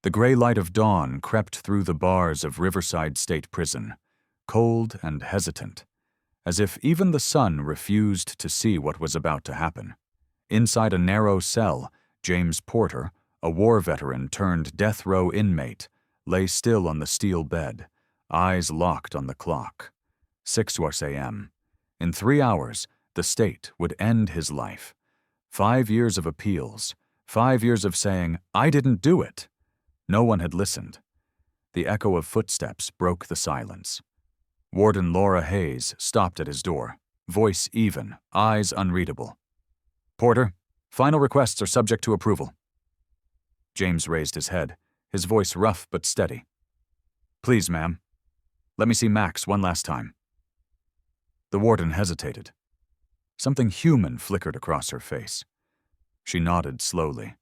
The gray light of dawn crept through the bars of Riverside State Prison, cold and hesitant, as if even the sun refused to see what was about to happen. Inside a narrow cell, James Porter, a war veteran turned death row inmate, lay still on the steel bed, eyes locked on the clock. 6 a.m. In 3 hours, the state would end his life. 5 years of appeals, 5 years of saying, "I didn't do it." No one had listened. The echo of footsteps broke the silence. Warden Laura Hayes stopped at his door, voice even, eyes unreadable. "Porter, final requests are subject to approval." James raised his head, his voice rough but steady. "Please, ma'am. Let me see Max one last time." The warden hesitated. Something human flickered across her face. She nodded slowly.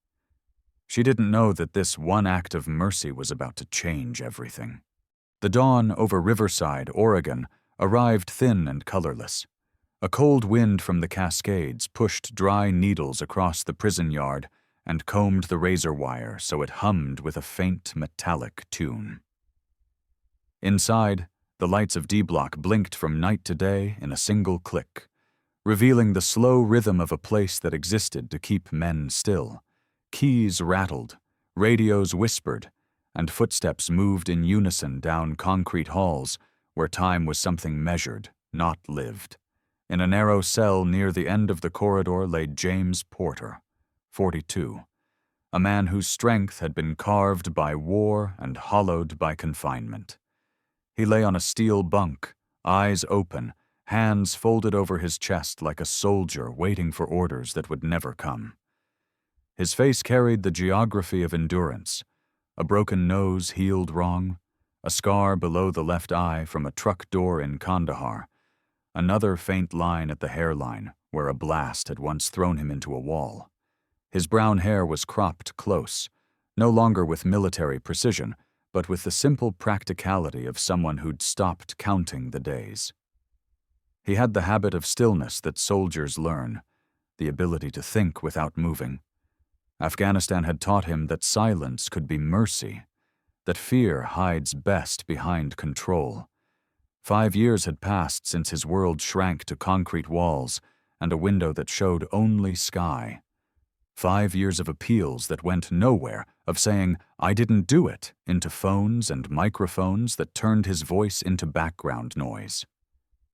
She didn't know that this one act of mercy was about to change everything. The dawn over Riverside, Oregon, arrived thin and colorless. A cold wind from the Cascades pushed dry needles across the prison yard and combed the razor wire so it hummed with a faint metallic tune. Inside, the lights of D-Block blinked from night to day in a single click, revealing the slow rhythm of a place that existed to keep men still. Keys rattled, radios whispered, and footsteps moved in unison down concrete halls where time was something measured, not lived. In a narrow cell near the end of the corridor lay James Porter, 42, a man whose strength had been carved by war and hollowed by confinement. He lay on a steel bunk, eyes open, hands folded over his chest like a soldier waiting for orders that would never come. His face carried the geography of endurance, a broken nose healed wrong, a scar below the left eye from a truck door in Kandahar, another faint line at the hairline where a blast had once thrown him into a wall. His brown hair was cropped close, no longer with military precision, but with the simple practicality of someone who'd stopped counting the days. He had the habit of stillness that soldiers learn, the ability to think without moving. Afghanistan had taught him that silence could be mercy, that fear hides best behind control. 5 years had passed since his world shrank to concrete walls and a window that showed only sky. 5 years of appeals that went nowhere, of saying, "I didn't do it," into phones and microphones that turned his voice into background noise.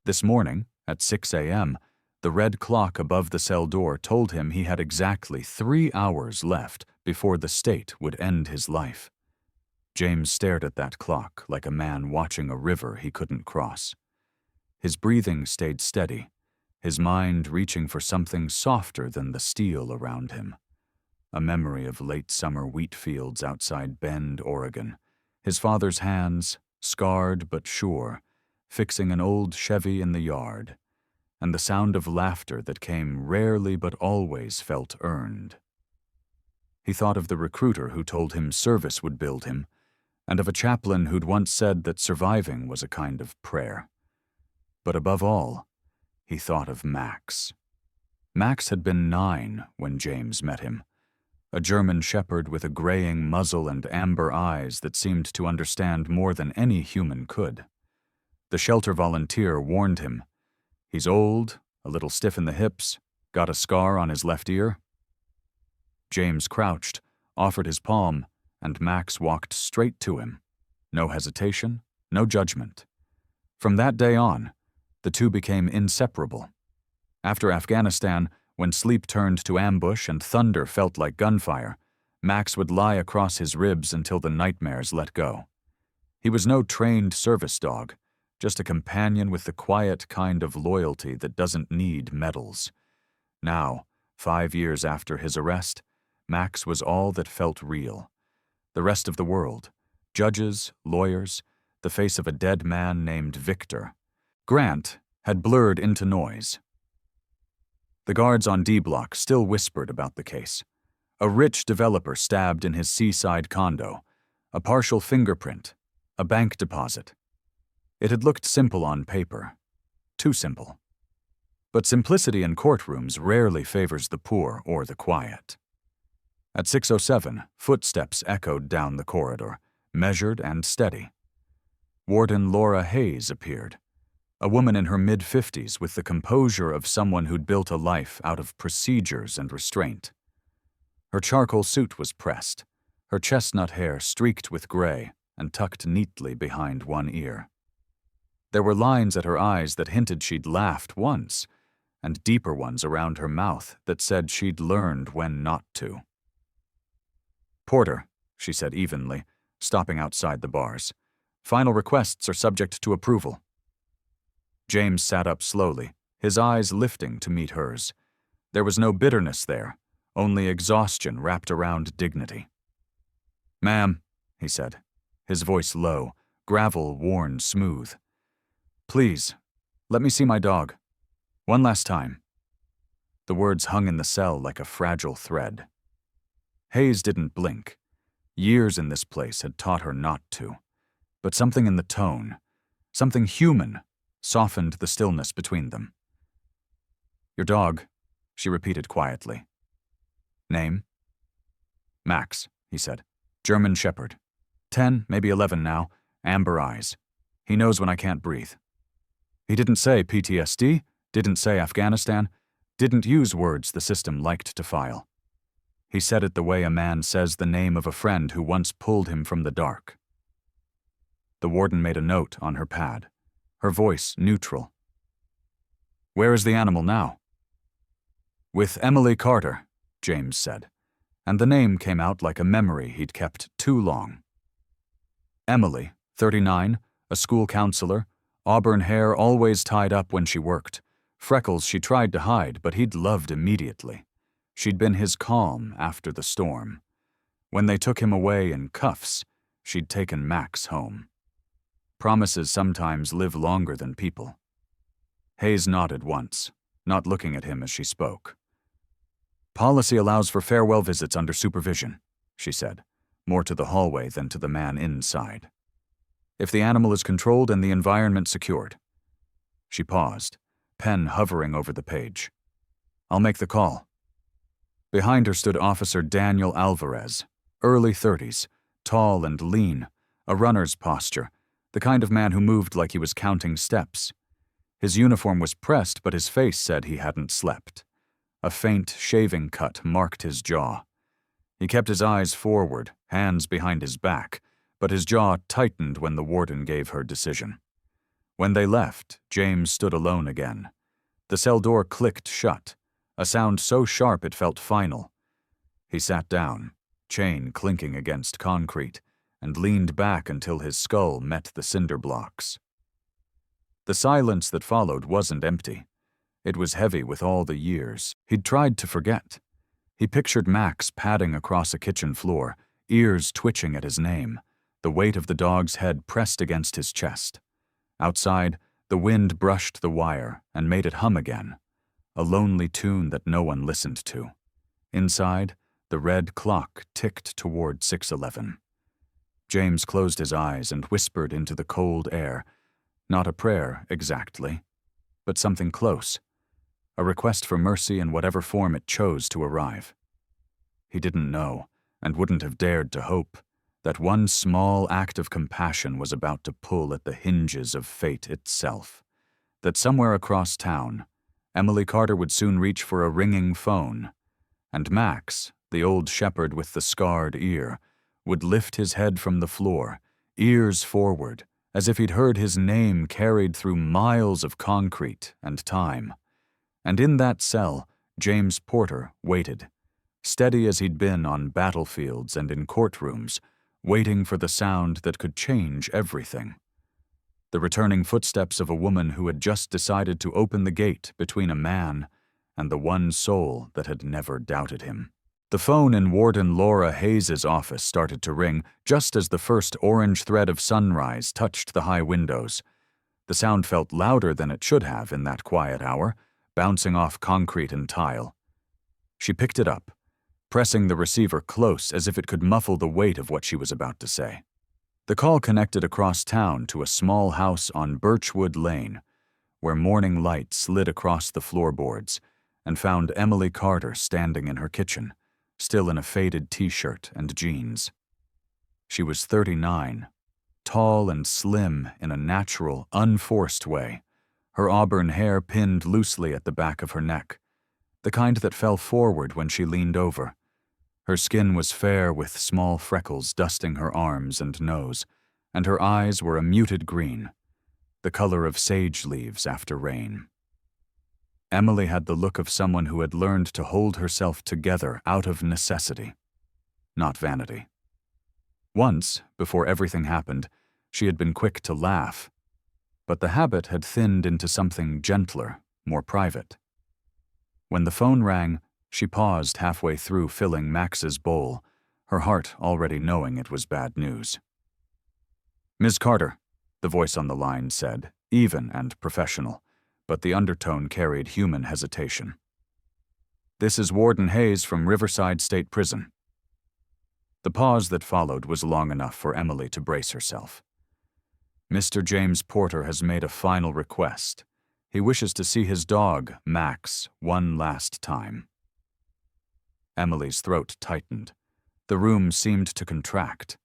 This morning, at 6 a.m., the red clock above the cell door told him he had exactly 3 hours left before the state would end his life. James stared at that clock like a man watching a river he couldn't cross. His breathing stayed steady, his mind reaching for something softer than the steel around him. A memory of late summer wheat fields outside Bend, Oregon, his father's hands, scarred but sure, fixing an old Chevy in the yard, and the sound of laughter that came rarely but always felt earned. He thought of the recruiter who told him service would build him, and of a chaplain who'd once said that surviving was a kind of prayer. But above all, he thought of Max. Max had been 9 when James met him, a German shepherd with a graying muzzle and amber eyes that seemed to understand more than any human could. The shelter volunteer warned him, "He's old, a little stiff in the hips, got a scar on his left ear." James crouched, offered his palm, and Max walked straight to him. No hesitation, no judgment. From that day on, the two became inseparable. After Afghanistan, when sleep turned to ambush and thunder felt like gunfire, Max would lie across his ribs until the nightmares let go. He was no trained service dog, just a companion with the quiet kind of loyalty that doesn't need medals. Now, 5 years after his arrest, Max was all that felt real. The rest of the world, judges, lawyers, the face of a dead man named Victor, Grant, had blurred into noise. The guards on D-Block still whispered about the case. A rich developer stabbed in his seaside condo, a partial fingerprint, a bank deposit. It had looked simple on paper. Too simple. But simplicity in courtrooms rarely favors the poor or the quiet. At 6:07, footsteps echoed down the corridor, measured and steady. Warden Laura Hayes appeared, a woman in her mid-50s with the composure of someone who'd built a life out of procedures and restraint. Her charcoal suit was pressed, her chestnut hair streaked with gray and tucked neatly behind one ear. There were lines at her eyes that hinted she'd laughed once, and deeper ones around her mouth that said she'd learned when not to. "Porter," she said evenly, stopping outside the bars. "Final requests are subject to approval." James sat up slowly, his eyes lifting to meet hers. There was no bitterness there, only exhaustion wrapped around dignity. "Ma'am," he said, his voice low, gravel worn smooth. "Please, let me see my dog. One last time." The words hung in the cell like a fragile thread. Hayes didn't blink. Years in this place had taught her not to. But something in the tone, something human, softened the stillness between them. "Your dog," she repeated quietly. "Name?" "Max," he said. "German Shepherd. 10, maybe 11 now, amber eyes. He knows when I can't breathe." He didn't say PTSD, didn't say Afghanistan, didn't use words the system liked to file. He said it the way a man says the name of a friend who once pulled him from the dark. The warden made a note on her pad, her voice neutral. "Where is the animal now?" "With Emily Carter," James said, and the name came out like a memory he'd kept too long. Emily, 39, a school counselor, auburn hair always tied up when she worked, freckles she tried to hide but he'd loved immediately. She'd been his calm after the storm. When they took him away in cuffs, she'd taken Max home. Promises sometimes live longer than people. Hayes nodded once, not looking at him as she spoke. "Policy allows for farewell visits under supervision," she said, more to the hallway than to the man inside. "If the animal is controlled and the environment secured." She paused, pen hovering over the page. "I'll make the call." Behind her stood Officer Daniel Alvarez, early 30s, tall and lean, a runner's posture, the kind of man who moved like he was counting steps. His uniform was pressed, but his face said he hadn't slept. A faint shaving cut marked his jaw. He kept his eyes forward, hands behind his back, but his jaw tightened when the warden gave her decision. When they left, James stood alone again. The cell door clicked shut, a sound so sharp it felt final. He sat down, chain clinking against concrete, and leaned back until his skull met the cinder blocks. The silence that followed wasn't empty. It was heavy with all the years he'd tried to forget. He pictured Max padding across a kitchen floor, ears twitching at his name, the weight of the dog's head pressed against his chest. Outside, the wind brushed the wire and made it hum again, a lonely tune that no one listened to. Inside, the red clock ticked toward 6:11. James closed his eyes and whispered into the cold air, not a prayer exactly, but something close, a request for mercy in whatever form it chose to arrive. He didn't know, and wouldn't have dared to hope, that one small act of compassion was about to pull at the hinges of fate itself, that somewhere across town, Emily Carter would soon reach for a ringing phone, and Max, the old shepherd with the scarred ear, would lift his head from the floor, ears forward, as if he'd heard his name carried through miles of concrete and time. And in that cell, James Porter waited, steady as he'd been on battlefields and in courtrooms, waiting for the sound that could change everything. The returning footsteps of a woman who had just decided to open the gate between a man and the one soul that had never doubted him. The phone in Warden Laura Hayes's office started to ring just as the first orange thread of sunrise touched the high windows. The sound felt louder than it should have in that quiet hour, bouncing off concrete and tile. She picked it up, pressing the receiver close as if it could muffle the weight of what she was about to say. The call connected across town to a small house on Birchwood Lane, where morning light slid across the floorboards and found Emily Carter standing in her kitchen, still in a faded t-shirt and jeans. She was 39, tall and slim in a natural, unforced way, her auburn hair pinned loosely at the back of her neck, the kind that fell forward when she leaned over. Her skin was fair with small freckles dusting her arms and nose, and her eyes were a muted green, the color of sage leaves after rain. Emily had the look of someone who had learned to hold herself together out of necessity, not vanity. Once, before everything happened, she had been quick to laugh, but the habit had thinned into something gentler, more private. When the phone rang, she paused halfway through filling Max's bowl, her heart already knowing it was bad news. "Ms. Carter," the voice on the line said, even and professional, but the undertone carried human hesitation. "This is Warden Hayes from Riverside State Prison." The pause that followed was long enough for Emily to brace herself. "Mr. James Porter has made a final request. He wishes to see his dog, Max, one last time." Emily's throat tightened. The room seemed to contract.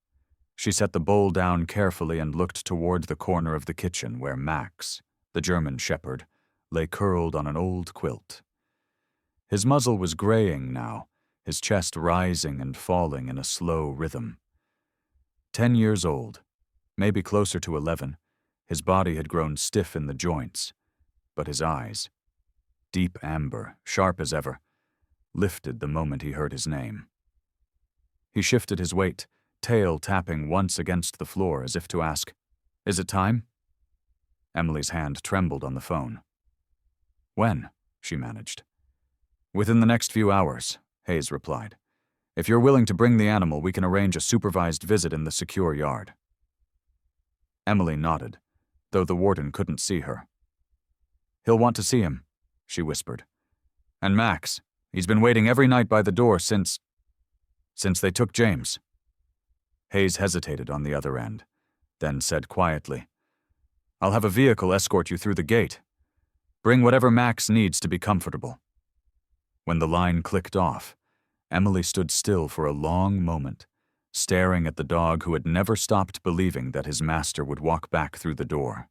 She set the bowl down carefully and looked toward the corner of the kitchen where Max, the German shepherd, lay curled on an old quilt. His muzzle was graying now, his chest rising and falling in a slow rhythm. 10 years old, maybe closer to 11, his body had grown stiff in the joints, but his eyes, deep amber, sharp as ever, lifted the moment he heard his name. He shifted his weight, tail tapping once against the floor as if to ask, "Is it time?" Emily's hand trembled on the phone. "When?" she managed. "Within the next few hours," Hayes replied. "If you're willing to bring the animal, we can arrange a supervised visit in the secure yard." Emily nodded, though the warden couldn't see her. "He'll want to see him," she whispered. "And Max, he's been waiting every night by the door since they took James." Hayes hesitated on the other end, then said quietly, "I'll have a vehicle escort you through the gate. Bring whatever Max needs to be comfortable." When the line clicked off, Emily stood still for a long moment, staring at the dog who had never stopped believing that his master would walk back through the door.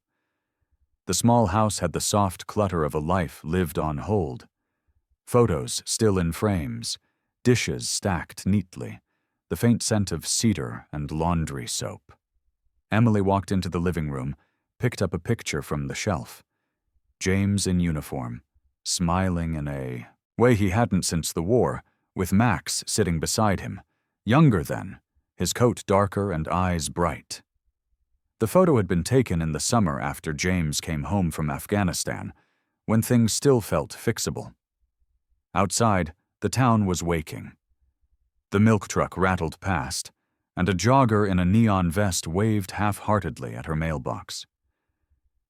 The small house had the soft clutter of a life lived on hold. Photos still in frames, dishes stacked neatly, the faint scent of cedar and laundry soap. Emily walked into the living room, picked up a picture from the shelf. James in uniform, smiling in a way he hadn't since the war, with Max sitting beside him, younger then, his coat darker and eyes bright. The photo had been taken in the summer after James came home from Afghanistan, when things still felt fixable. Outside, the town was waking. The milk truck rattled past, and a jogger in a neon vest waved half-heartedly at her mailbox.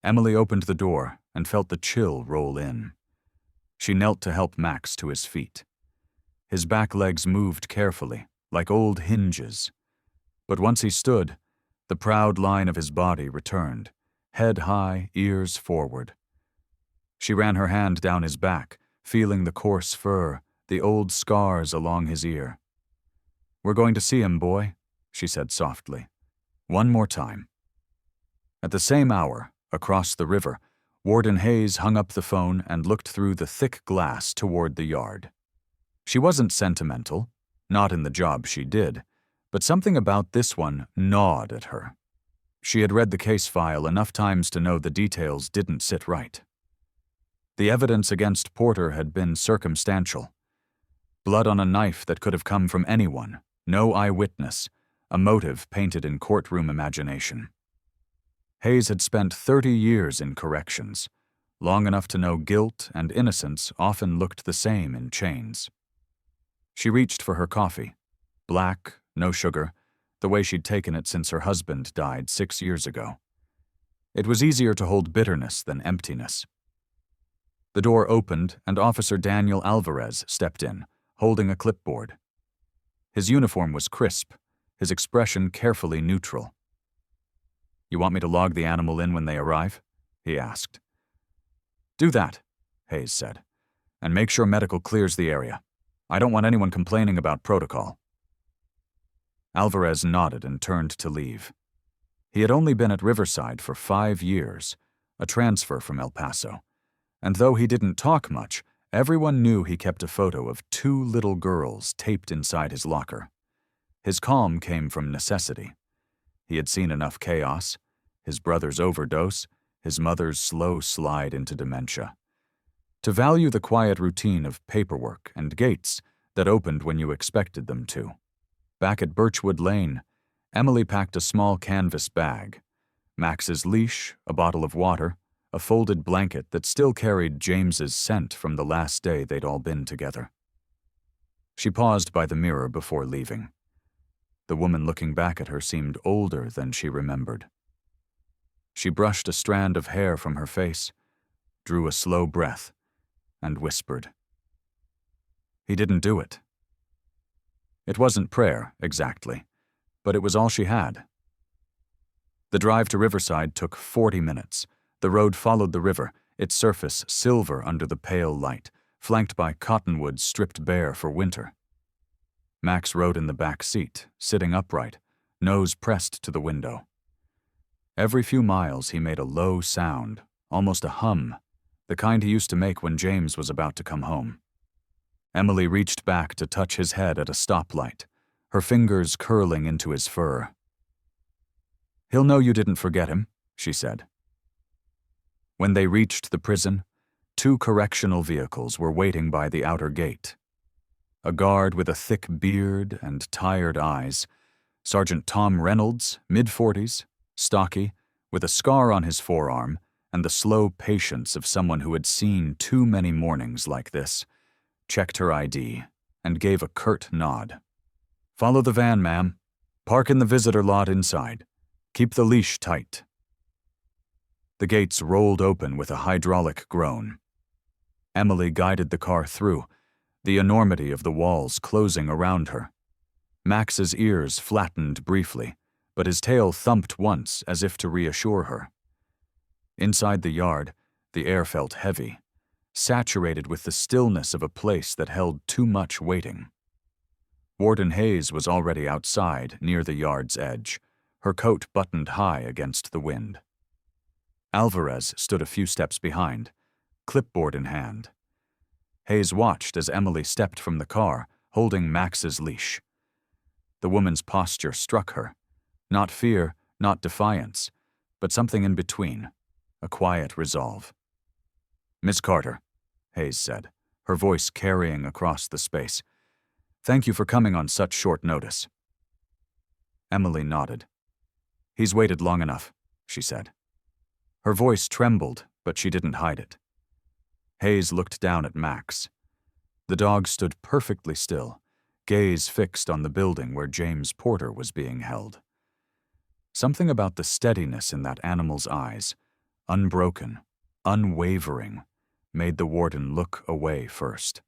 Emily opened the door and felt the chill roll in. She knelt to help Max to his feet. His back legs moved carefully, like old hinges. But once he stood, the proud line of his body returned, head high, ears forward. She ran her hand down his back, feeling the coarse fur, the old scars along his ear. "We're going to see him, boy," she said softly. "One more time." At the same hour, across the river, Warden Hayes hung up the phone and looked through the thick glass toward the yard. She wasn't sentimental, not in the job she did, but something about this one gnawed at her. She had read the case file enough times to know the details didn't sit right. The evidence against Porter had been circumstantial. Blood on a knife that could have come from anyone, no eyewitness, a motive painted in courtroom imagination. Hayes had spent 30 years in corrections, long enough to know guilt and innocence often looked the same in chains. She reached for her coffee, black, no sugar, the way she'd taken it since her husband died 6 years ago. It was easier to hold bitterness than emptiness. The door opened and Officer Daniel Alvarez stepped in, holding a clipboard. His uniform was crisp, his expression carefully neutral. "You want me to log the animal in when they arrive?" he asked. "Do that," Hayes said, "and make sure medical clears the area. I don't want anyone complaining about protocol." Alvarez nodded and turned to leave. He had only been at Riverside for 5 years, a transfer from El Paso, and though he didn't talk much, everyone knew he kept a photo of 2 little girls taped inside his locker. His calm came from necessity. He had seen enough chaos, his brother's overdose, his mother's slow slide into dementia, to value the quiet routine of paperwork and gates that opened when you expected them to. Back at Birchwood Lane, Emily packed a small canvas bag, Max's leash, a bottle of water, a folded blanket that still carried James's scent from the last day they'd all been together. She paused by the mirror before leaving. The woman looking back at her seemed older than she remembered. She brushed a strand of hair from her face, drew a slow breath, and whispered. He didn't do it. It wasn't prayer, exactly, but it was all she had. The drive to Riverside took 40 minutes. The road followed the river, its surface silver under the pale light, flanked by cottonwoods stripped bare for winter. Max rode in the back seat, sitting upright, nose pressed to the window. Every few miles he made a low sound, almost a hum, the kind he used to make when James was about to come home. Emily reached back to touch his head at a stoplight, her fingers curling into his fur. "He'll know you didn't forget him," she said. When they reached the prison, 2 correctional vehicles were waiting by the outer gate. A guard with a thick beard and tired eyes, Sergeant Tom Reynolds, mid-40s, stocky, with a scar on his forearm and the slow patience of someone who had seen too many mornings like this, checked her ID and gave a curt nod. "Follow the van, ma'am. Park in the visitor lot inside. Keep the leash tight." The gates rolled open with a hydraulic groan. Emily guided the car through, the enormity of the walls closing around her. Max's ears flattened briefly, but his tail thumped once as if to reassure her. Inside the yard, the air felt heavy, saturated with the stillness of a place that held too much waiting. Warden Hayes was already outside, near the yard's edge, her coat buttoned high against the wind. Alvarez stood a few steps behind, clipboard in hand. Hayes watched as Emily stepped from the car, holding Max's leash. The woman's posture struck her. Not fear, not defiance, but something in between, a quiet resolve. "Miss Carter," Hayes said, her voice carrying across the space. "Thank you for coming on such short notice." Emily nodded. "He's waited long enough," she said. Her voice trembled, but she didn't hide it. Hayes looked down at Max. The dog stood perfectly still, gaze fixed on the building where James Porter was being held. Something about the steadiness in that animal's eyes, unbroken, unwavering, made the warden look away first.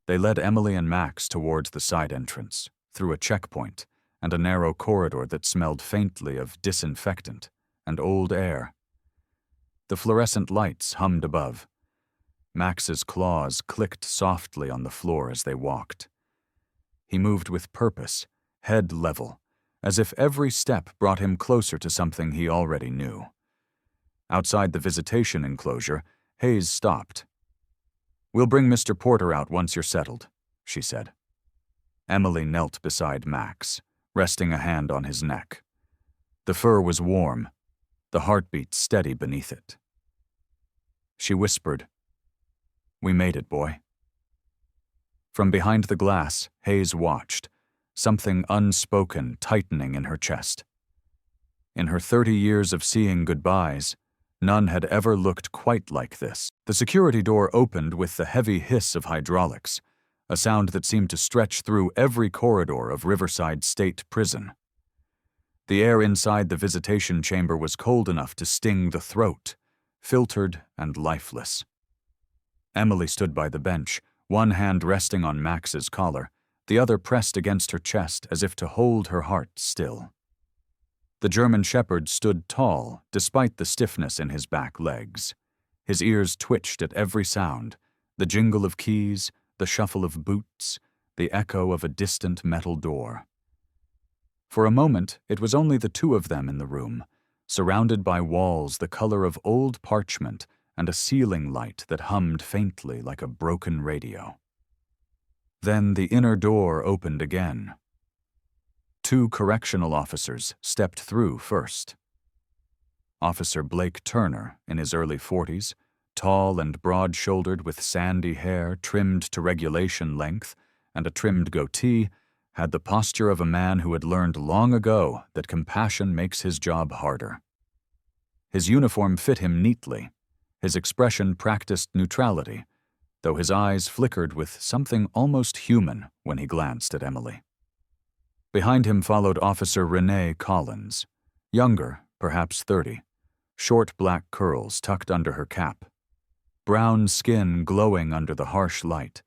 They led Emily and Max towards the side entrance, through a checkpoint and a narrow corridor that smelled faintly of disinfectant and old air. The fluorescent lights hummed above. Max's claws clicked softly on the floor as they walked. He moved with purpose, head level, as if every step brought him closer to something he already knew. Outside the visitation enclosure, Hayes stopped. "We'll bring Mr. Porter out once you're settled," she said. Emily knelt beside Max, resting a hand on his neck. The fur was warm, the heartbeat steady beneath it. She whispered, "We made it, boy." From behind the glass, Hayes watched, something unspoken tightening in her chest. In her 30 years of seeing goodbyes, none had ever looked quite like this. The security door opened with the heavy hiss of hydraulics, a sound that seemed to stretch through every corridor of Riverside State Prison. The air inside the visitation chamber was cold enough to sting the throat, filtered and lifeless. Emily stood by the bench, one hand resting on Max's collar, the other pressed against her chest as if to hold her heart still. The German shepherd stood tall, despite the stiffness in his back legs. His ears twitched at every sound, the jingle of keys, the shuffle of boots, the echo of a distant metal door. For a moment, it was only the two of them in the room, surrounded by walls the color of old parchment and a ceiling light that hummed faintly like a broken radio. Then the inner door opened again. Two correctional officers stepped through first. Officer Blake Turner, in his early 40s, tall and broad-shouldered with sandy hair trimmed to regulation length and a trimmed goatee, had the posture of a man who had learned long ago that compassion makes his job harder. His uniform fit him neatly. His expression practiced neutrality, though his eyes flickered with something almost human when he glanced at Emily. Behind him followed Officer Renee Collins, younger, perhaps 30, short black curls tucked under her cap, brown skin glowing under the harsh light,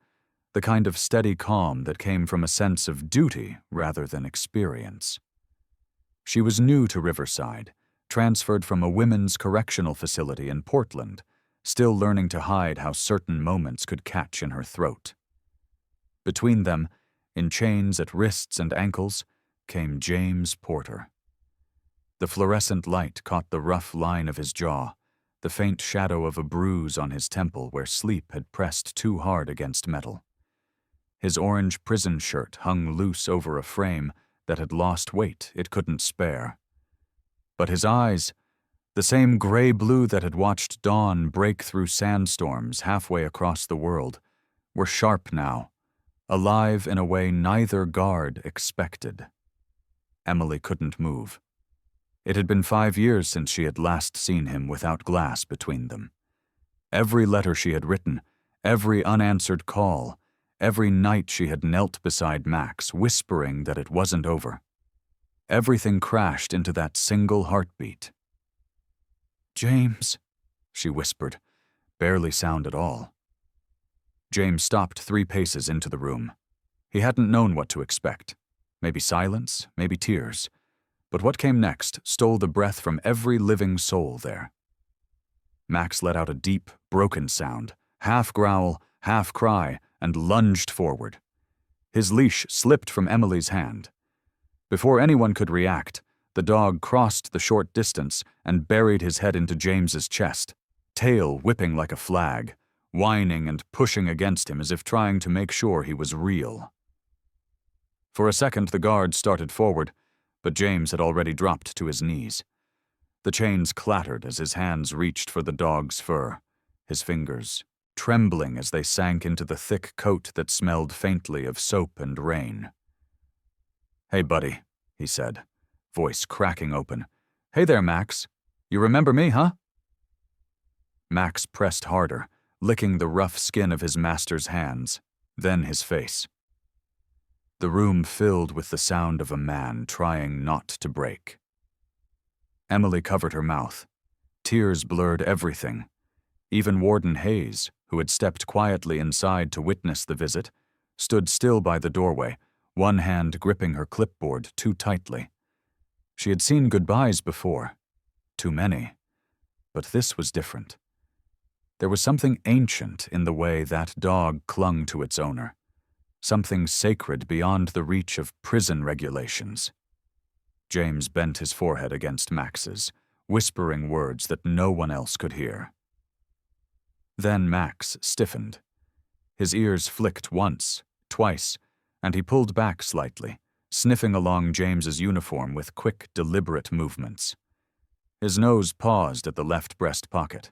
the kind of steady calm that came from a sense of duty rather than experience. She was new to Riverside, transferred from a women's correctional facility in Portland, still learning to hide how certain moments could catch in her throat. Between them, in chains at wrists and ankles, came James Porter. The fluorescent light caught the rough line of his jaw, the faint shadow of a bruise on his temple where sleep had pressed too hard against metal. His orange prison shirt hung loose over a frame that had lost weight it couldn't spare. But his eyes, the same gray-blue that had watched dawn break through sandstorms halfway across the world, were sharp now, alive in a way neither guard expected. Emily couldn't move. It had been 5 years since she had last seen him without glass between them. Every letter she had written, every unanswered call, every night she had knelt beside Max, whispering that it wasn't over. Everything crashed into that single heartbeat. "James," she whispered, barely sound at all. James stopped 3 paces into the room. He hadn't known what to expect. Maybe silence, maybe tears. But what came next stole the breath from every living soul there. Max let out a deep, broken sound, half growl, half cry, and lunged forward. His leash slipped from Emily's hand. Before anyone could react, the dog crossed the short distance and buried his head into James's chest, tail whipping like a flag, whining and pushing against him as if trying to make sure he was real. For a second the guard started forward, but James had already dropped to his knees. The chains clattered as his hands reached for the dog's fur, his fingers trembling as they sank into the thick coat that smelled faintly of soap and rain. "Hey, buddy," he said, voice cracking open. "Hey there, Max. You remember me, huh?" Max pressed harder, licking the rough skin of his master's hands, then his face. The room filled with the sound of a man trying not to break. Emily covered her mouth. Tears blurred everything. Even Warden Hayes, who had stepped quietly inside to witness the visit, stood still by the doorway, one hand gripping her clipboard too tightly. She had seen goodbyes before. Too many. But this was different. There was something ancient in the way that dog clung to its owner. Something sacred beyond the reach of prison regulations. James bent his forehead against Max's, whispering words that no one else could hear. Then Max stiffened. His ears flicked once, twice, and he pulled back slightly, sniffing along James's uniform with quick, deliberate movements. His nose paused at the left breast pocket.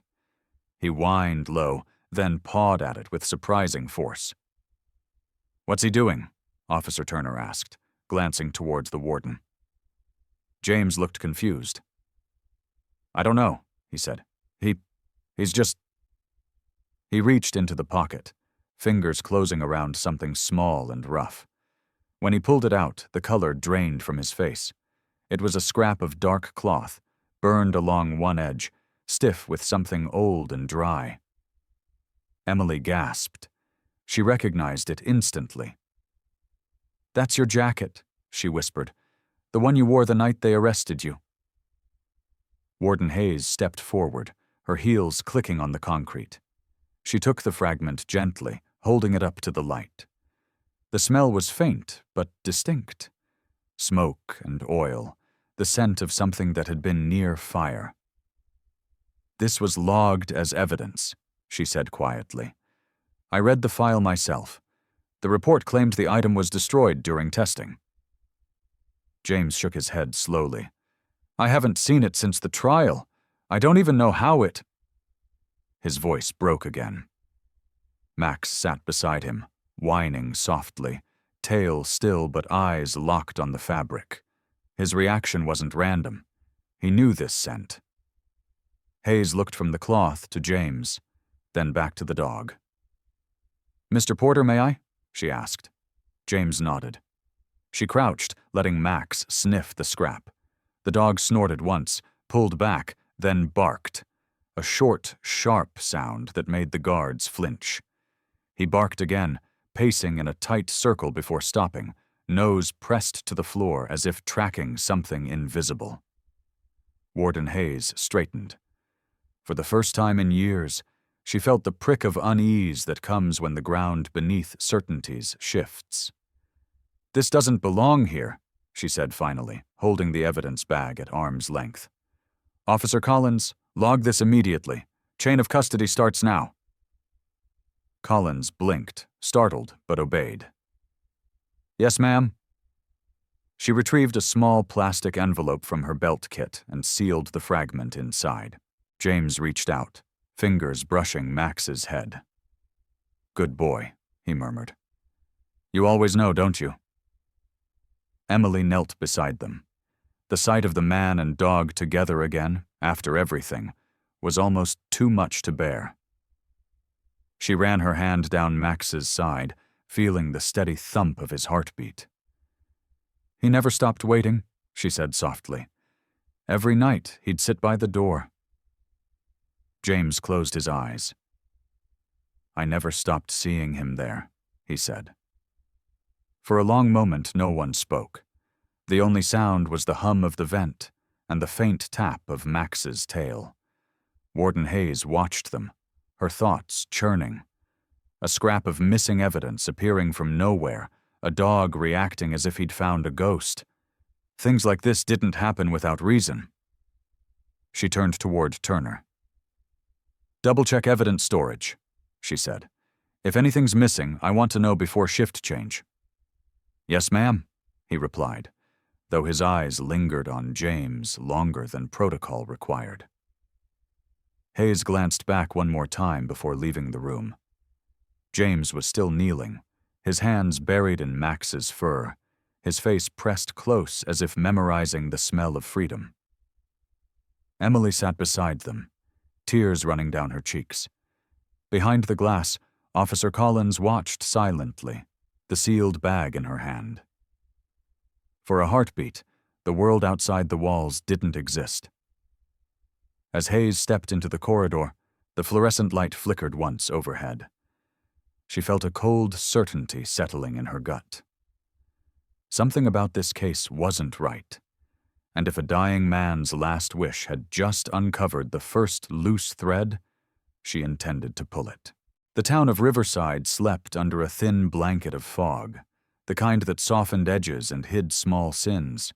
He whined low, then pawed at it with surprising force. "What's he doing?" Officer Turner asked, glancing towards the warden. James looked confused. "I don't know," he said. He's just—" He reached into the pocket, fingers closing around something small and rough. When he pulled it out, the color drained from his face. It was a scrap of dark cloth, burned along one edge, stiff with something old and dry. Emily gasped. She recognized it instantly. "That's your jacket," she whispered. "The one you wore the night they arrested you." Warden Hayes stepped forward, her heels clicking on the concrete. She took the fragment gently, holding it up to the light. The smell was faint, but distinct. Smoke and oil, the scent of something that had been near fire. "This was logged as evidence," she said quietly. "I read the file myself. The report claimed the item was destroyed during testing." James shook his head slowly. "I haven't seen it since the trial. I don't even know how it—" His voice broke again. Max sat beside him, whining softly, tail still but eyes locked on the fabric. His reaction wasn't random. He knew this scent. Hayes looked from the cloth to James, then back to the dog. "Mr. Porter, may I?" she asked. James nodded. She crouched, letting Max sniff the scrap. The dog snorted once, pulled back, then barked. A short, sharp sound that made the guards flinch. He barked again, pacing in a tight circle before stopping, nose pressed to the floor as if tracking something invisible. Warden Hayes straightened. For the first time in years, she felt the prick of unease that comes when the ground beneath certainties shifts. "This doesn't belong here," she said finally, holding the evidence bag at arm's length. "Officer Collins, log this immediately. Chain of custody starts now." Collins blinked, startled, but obeyed. "Yes, ma'am." She retrieved a small plastic envelope from her belt kit and sealed the fragment inside. James reached out, fingers brushing Max's head. "Good boy," he murmured. "You always know, don't you?" Emily knelt beside them. The sight of the man and dog together again, after everything, was almost too much to bear. She ran her hand down Max's side, feeling the steady thump of his heartbeat. "He never stopped waiting," she said softly. "Every night he'd sit by the door." James closed his eyes. "I never stopped seeing him there," he said. For a long moment no one spoke. The only sound was the hum of the vent and the faint tap of Max's tail. Warden Hayes watched them, her thoughts churning. A scrap of missing evidence appearing from nowhere, a dog reacting as if he'd found a ghost. Things like this didn't happen without reason. She turned toward Turner. "Double-check evidence storage," she said. "If anything's missing, I want to know before shift change." "Yes, ma'am," he replied, though his eyes lingered on James longer than protocol required. Hayes glanced back one more time before leaving the room. James was still kneeling, his hands buried in Max's fur, his face pressed close as if memorizing the smell of freedom. Emily sat beside them, tears running down her cheeks. Behind the glass, Officer Collins watched silently, the sealed bag in her hand. For a heartbeat, the world outside the walls didn't exist. As Hayes stepped into the corridor, the fluorescent light flickered once overhead. She felt a cold certainty settling in her gut. Something about this case wasn't right, and if a dying man's last wish had just uncovered the first loose thread, she intended to pull it. The town of Riverside slept under a thin blanket of fog, the kind that softened edges and hid small sins.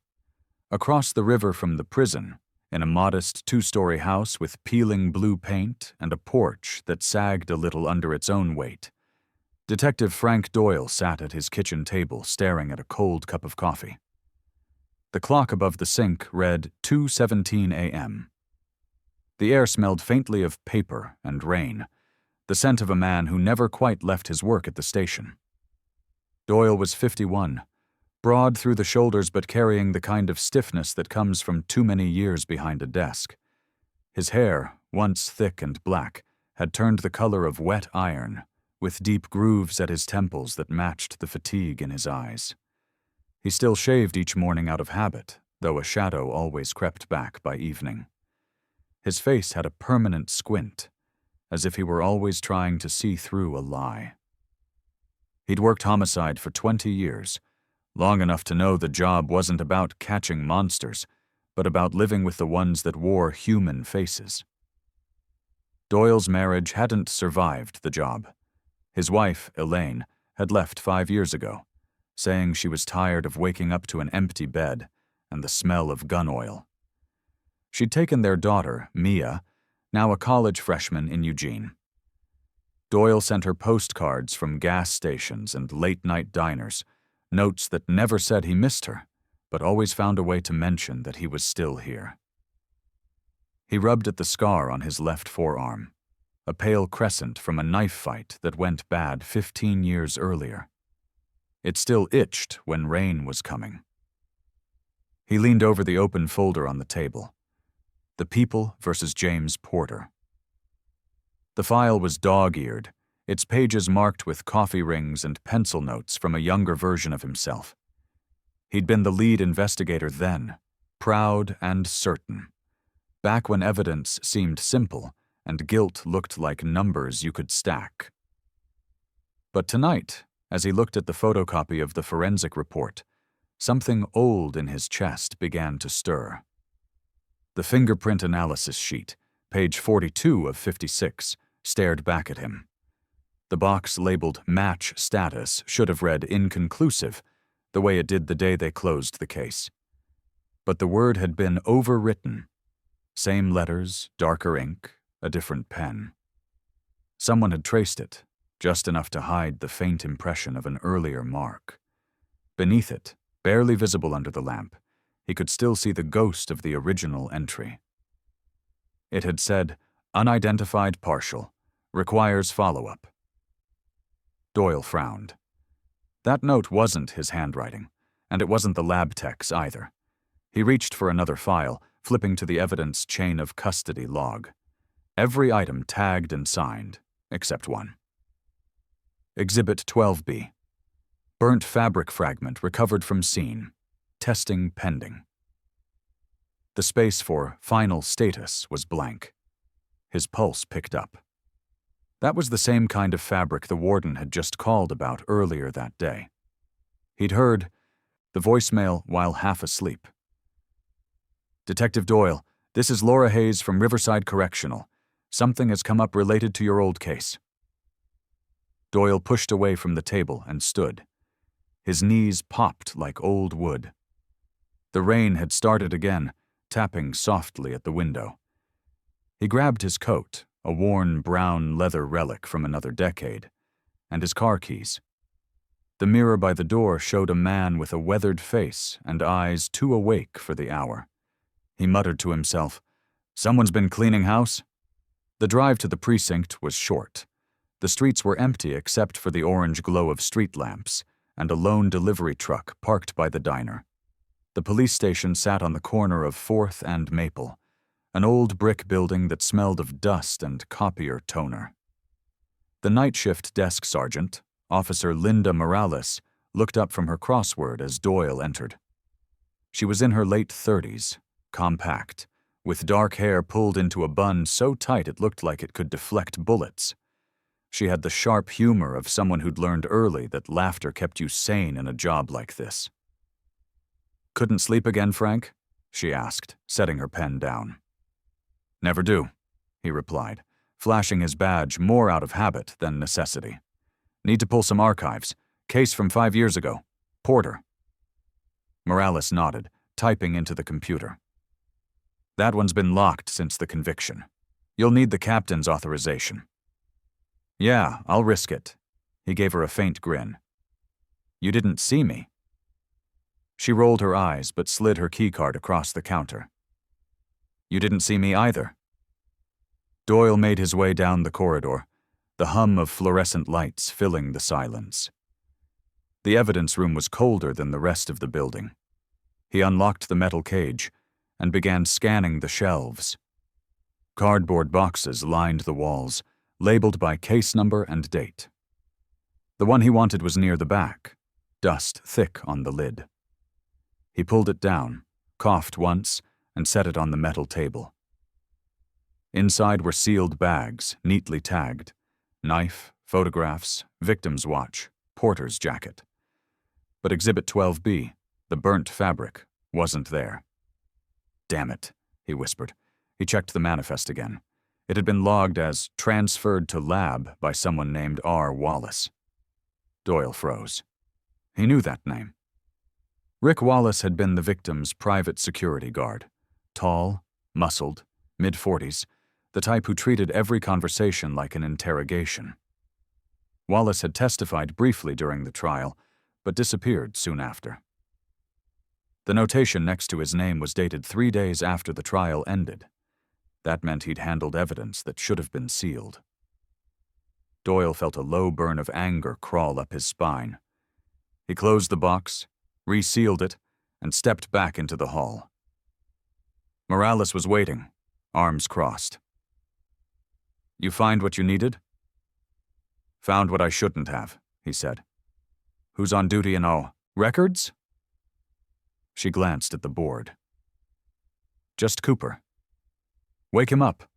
Across the river from the prison, in a modest two-story house with peeling blue paint and a porch that sagged a little under its own weight, Detective Frank Doyle sat at his kitchen table staring at a cold cup of coffee. The clock above the sink read 2:17 a.m. The air smelled faintly of paper and rain, the scent of a man who never quite left his work at the station. Doyle was 51, broad through the shoulders but carrying the kind of stiffness that comes from too many years behind a desk. His hair, once thick and black, had turned the color of wet iron, with deep grooves at his temples that matched the fatigue in his eyes. He still shaved each morning out of habit, though a shadow always crept back by evening. His face had a permanent squint, as if he were always trying to see through a lie. He'd worked homicide for 20 years, long enough to know the job wasn't about catching monsters, but about living with the ones that wore human faces. Doyle's marriage hadn't survived the job. His wife, Elaine, had left 5 years ago, saying she was tired of waking up to an empty bed and the smell of gun oil. She'd taken their daughter, Mia, now a college freshman in Eugene. Doyle sent her postcards from gas stations and late-night diners, notes that never said he missed her, but always found a way to mention that he was still here. He rubbed at the scar on his left forearm, a pale crescent from a knife fight that went bad 15 years earlier. It still itched when rain was coming. He leaned over the open folder on the table. The People versus James Porter. The file was dog-eared, its pages marked with coffee rings and pencil notes from a younger version of himself. He'd been the lead investigator then, proud and certain, back when evidence seemed simple and guilt looked like numbers you could stack. But tonight, as he looked at the photocopy of the forensic report, something old in his chest began to stir. The fingerprint analysis sheet, page 42 of 56, stared back at him. The box labeled Match Status should have read Inconclusive, the way it did the day they closed the case. But the word had been overwritten. Same letters, darker ink, a different pen. Someone had traced it, just enough to hide the faint impression of an earlier mark. Beneath it, barely visible under the lamp, he could still see the ghost of the original entry. It had said, "Unidentified partial. Requires follow-up." Doyle frowned. That note wasn't his handwriting, and it wasn't the lab tech's either. He reached for another file, flipping to the evidence chain of custody log. Every item tagged and signed, except one. Exhibit 12B. Burnt fabric fragment recovered from scene. Testing pending. The space for final status was blank. His pulse picked up. That was the same kind of fabric the warden had just called about earlier that day. He'd heard the voicemail while half asleep. "Detective Doyle, this is Laura Hayes from Riverside Correctional. Something has come up related to your old case." Doyle pushed away from the table and stood. His knees popped like old wood. The rain had started again, tapping softly at the window. He grabbed his coat, a worn brown leather relic from another decade, and his car keys. The mirror by the door showed a man with a weathered face and eyes too awake for the hour. He muttered to himself, "Someone's been cleaning house?" The drive to the precinct was short. The streets were empty except for the orange glow of street lamps and a lone delivery truck parked by the diner. The police station sat on the corner of 4th and Maple, an old brick building that smelled of dust and copier toner. The night shift desk sergeant, Officer Linda Morales, looked up from her crossword as Doyle entered. She was in her late 30s, compact, with dark hair pulled into a bun so tight it looked like it could deflect bullets. She had the sharp humor of someone who'd learned early that laughter kept you sane in a job like this. "Couldn't sleep again, Frank?" she asked, setting her pen down. "Never do," he replied, flashing his badge more out of habit than necessity. "Need to pull some archives. Case from 5 years ago. Porter." Morales nodded, typing into the computer. "That one's been locked since the conviction. You'll need the captain's authorization." "Yeah, I'll risk it." He gave her a faint grin. "You didn't see me." She rolled her eyes but slid her keycard across the counter. "You didn't see me either." Doyle made his way down the corridor, the hum of fluorescent lights filling the silence. The evidence room was colder than the rest of the building. He unlocked the metal cage and began scanning the shelves. Cardboard boxes lined the walls, labeled by case number and date. The one he wanted was near the back, dust thick on the lid. He pulled it down, coughed once, and set it on the metal table. Inside were sealed bags, neatly tagged. Knife, photographs, victim's watch, Porter's jacket. But Exhibit 12B, the burnt fabric, wasn't there. "Damn it," he whispered. He checked the manifest again. It had been logged as transferred to lab by someone named R. Wallace. Doyle froze. He knew that name. Rick Wallace had been the victim's private security guard. Tall, muscled, mid-40s, the type who treated every conversation like an interrogation. Wallace had testified briefly during the trial, but disappeared soon after. The notation next to his name was dated 3 days after the trial ended. That meant he'd handled evidence that should have been sealed. Doyle felt a low burn of anger crawl up his spine. He closed the box, resealed it, and stepped back into the hall. Morales was waiting, arms crossed. "You find what you needed?" "Found what I shouldn't have," he said. "Who's on duty and all? Records?" She glanced at the board. "Just Cooper." "Wake him up."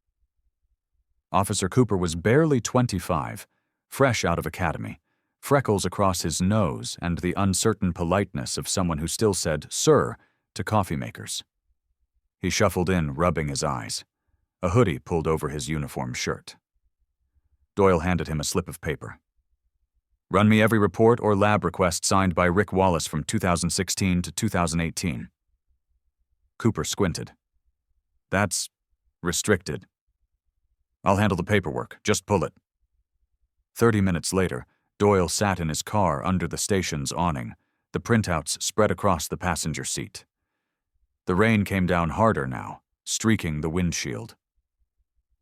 Officer Cooper was barely 25, fresh out of academy, freckles across his nose and the uncertain politeness of someone who still said "sir" to coffee makers. He shuffled in, rubbing his eyes. A hoodie pulled over his uniform shirt. Doyle handed him a slip of paper. "Run me every report or lab request signed by Rick Wallace from 2016 to 2018. Cooper squinted. "That's restricted." "I'll handle the paperwork. Just pull it." 30 minutes later, Doyle sat in his car under the station's awning, the printouts spread across the passenger seat. The rain came down harder now, streaking the windshield.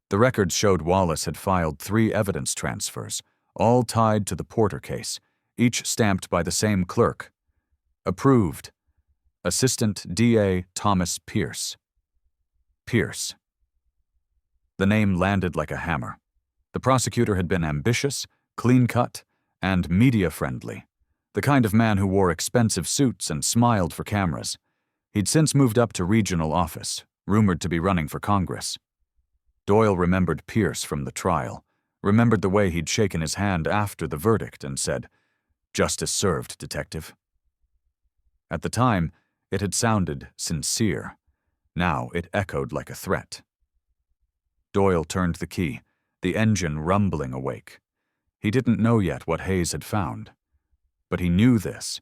The records showed Wallace had filed 3 evidence transfers, all tied to the Porter case, each stamped by the same clerk. Approved. Assistant D.A. Thomas Pierce. Pierce. The name landed like a hammer. The prosecutor had been ambitious, clean-cut, and media-friendly, the kind of man who wore expensive suits and smiled for cameras. He'd since moved up to regional office, rumored to be running for Congress. Doyle remembered Pierce from the trial, remembered the way he'd shaken his hand after the verdict and said, "Justice served, detective." At the time, it had sounded sincere. Now it echoed like a threat. Doyle turned the key, the engine rumbling awake. He didn't know yet what Hayes had found. But he knew this.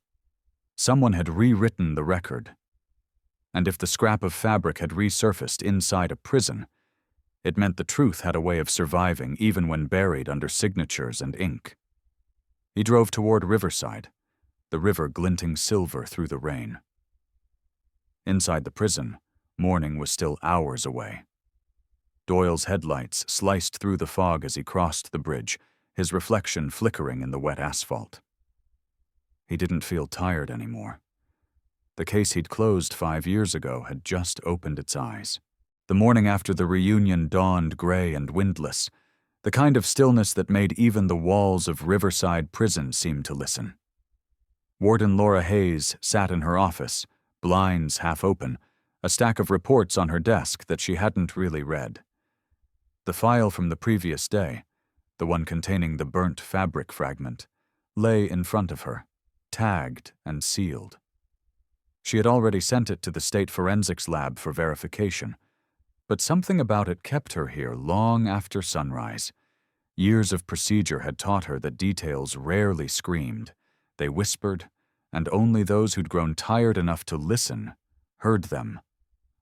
Someone had rewritten the record. And if the scrap of fabric had resurfaced inside a prison, it meant the truth had a way of surviving even when buried under signatures and ink. He drove toward Riverside, the river glinting silver through the rain. Inside the prison, morning was still hours away. Doyle's headlights sliced through the fog as he crossed the bridge, his reflection flickering in the wet asphalt. He didn't feel tired anymore. The case he'd closed 5 years ago had just opened its eyes. The morning after the reunion dawned gray and windless, the kind of stillness that made even the walls of Riverside Prison seem to listen. Warden Laura Hayes sat in her office, blinds half open, a stack of reports on her desk that she hadn't really read. The file from the previous day, the one containing the burnt fabric fragment, lay in front of her, tagged and sealed. She had already sent it to the state forensics lab for verification, but something about it kept her here long after sunrise. Years of procedure had taught her that details rarely screamed. They whispered, and only those who'd grown tired enough to listen heard them.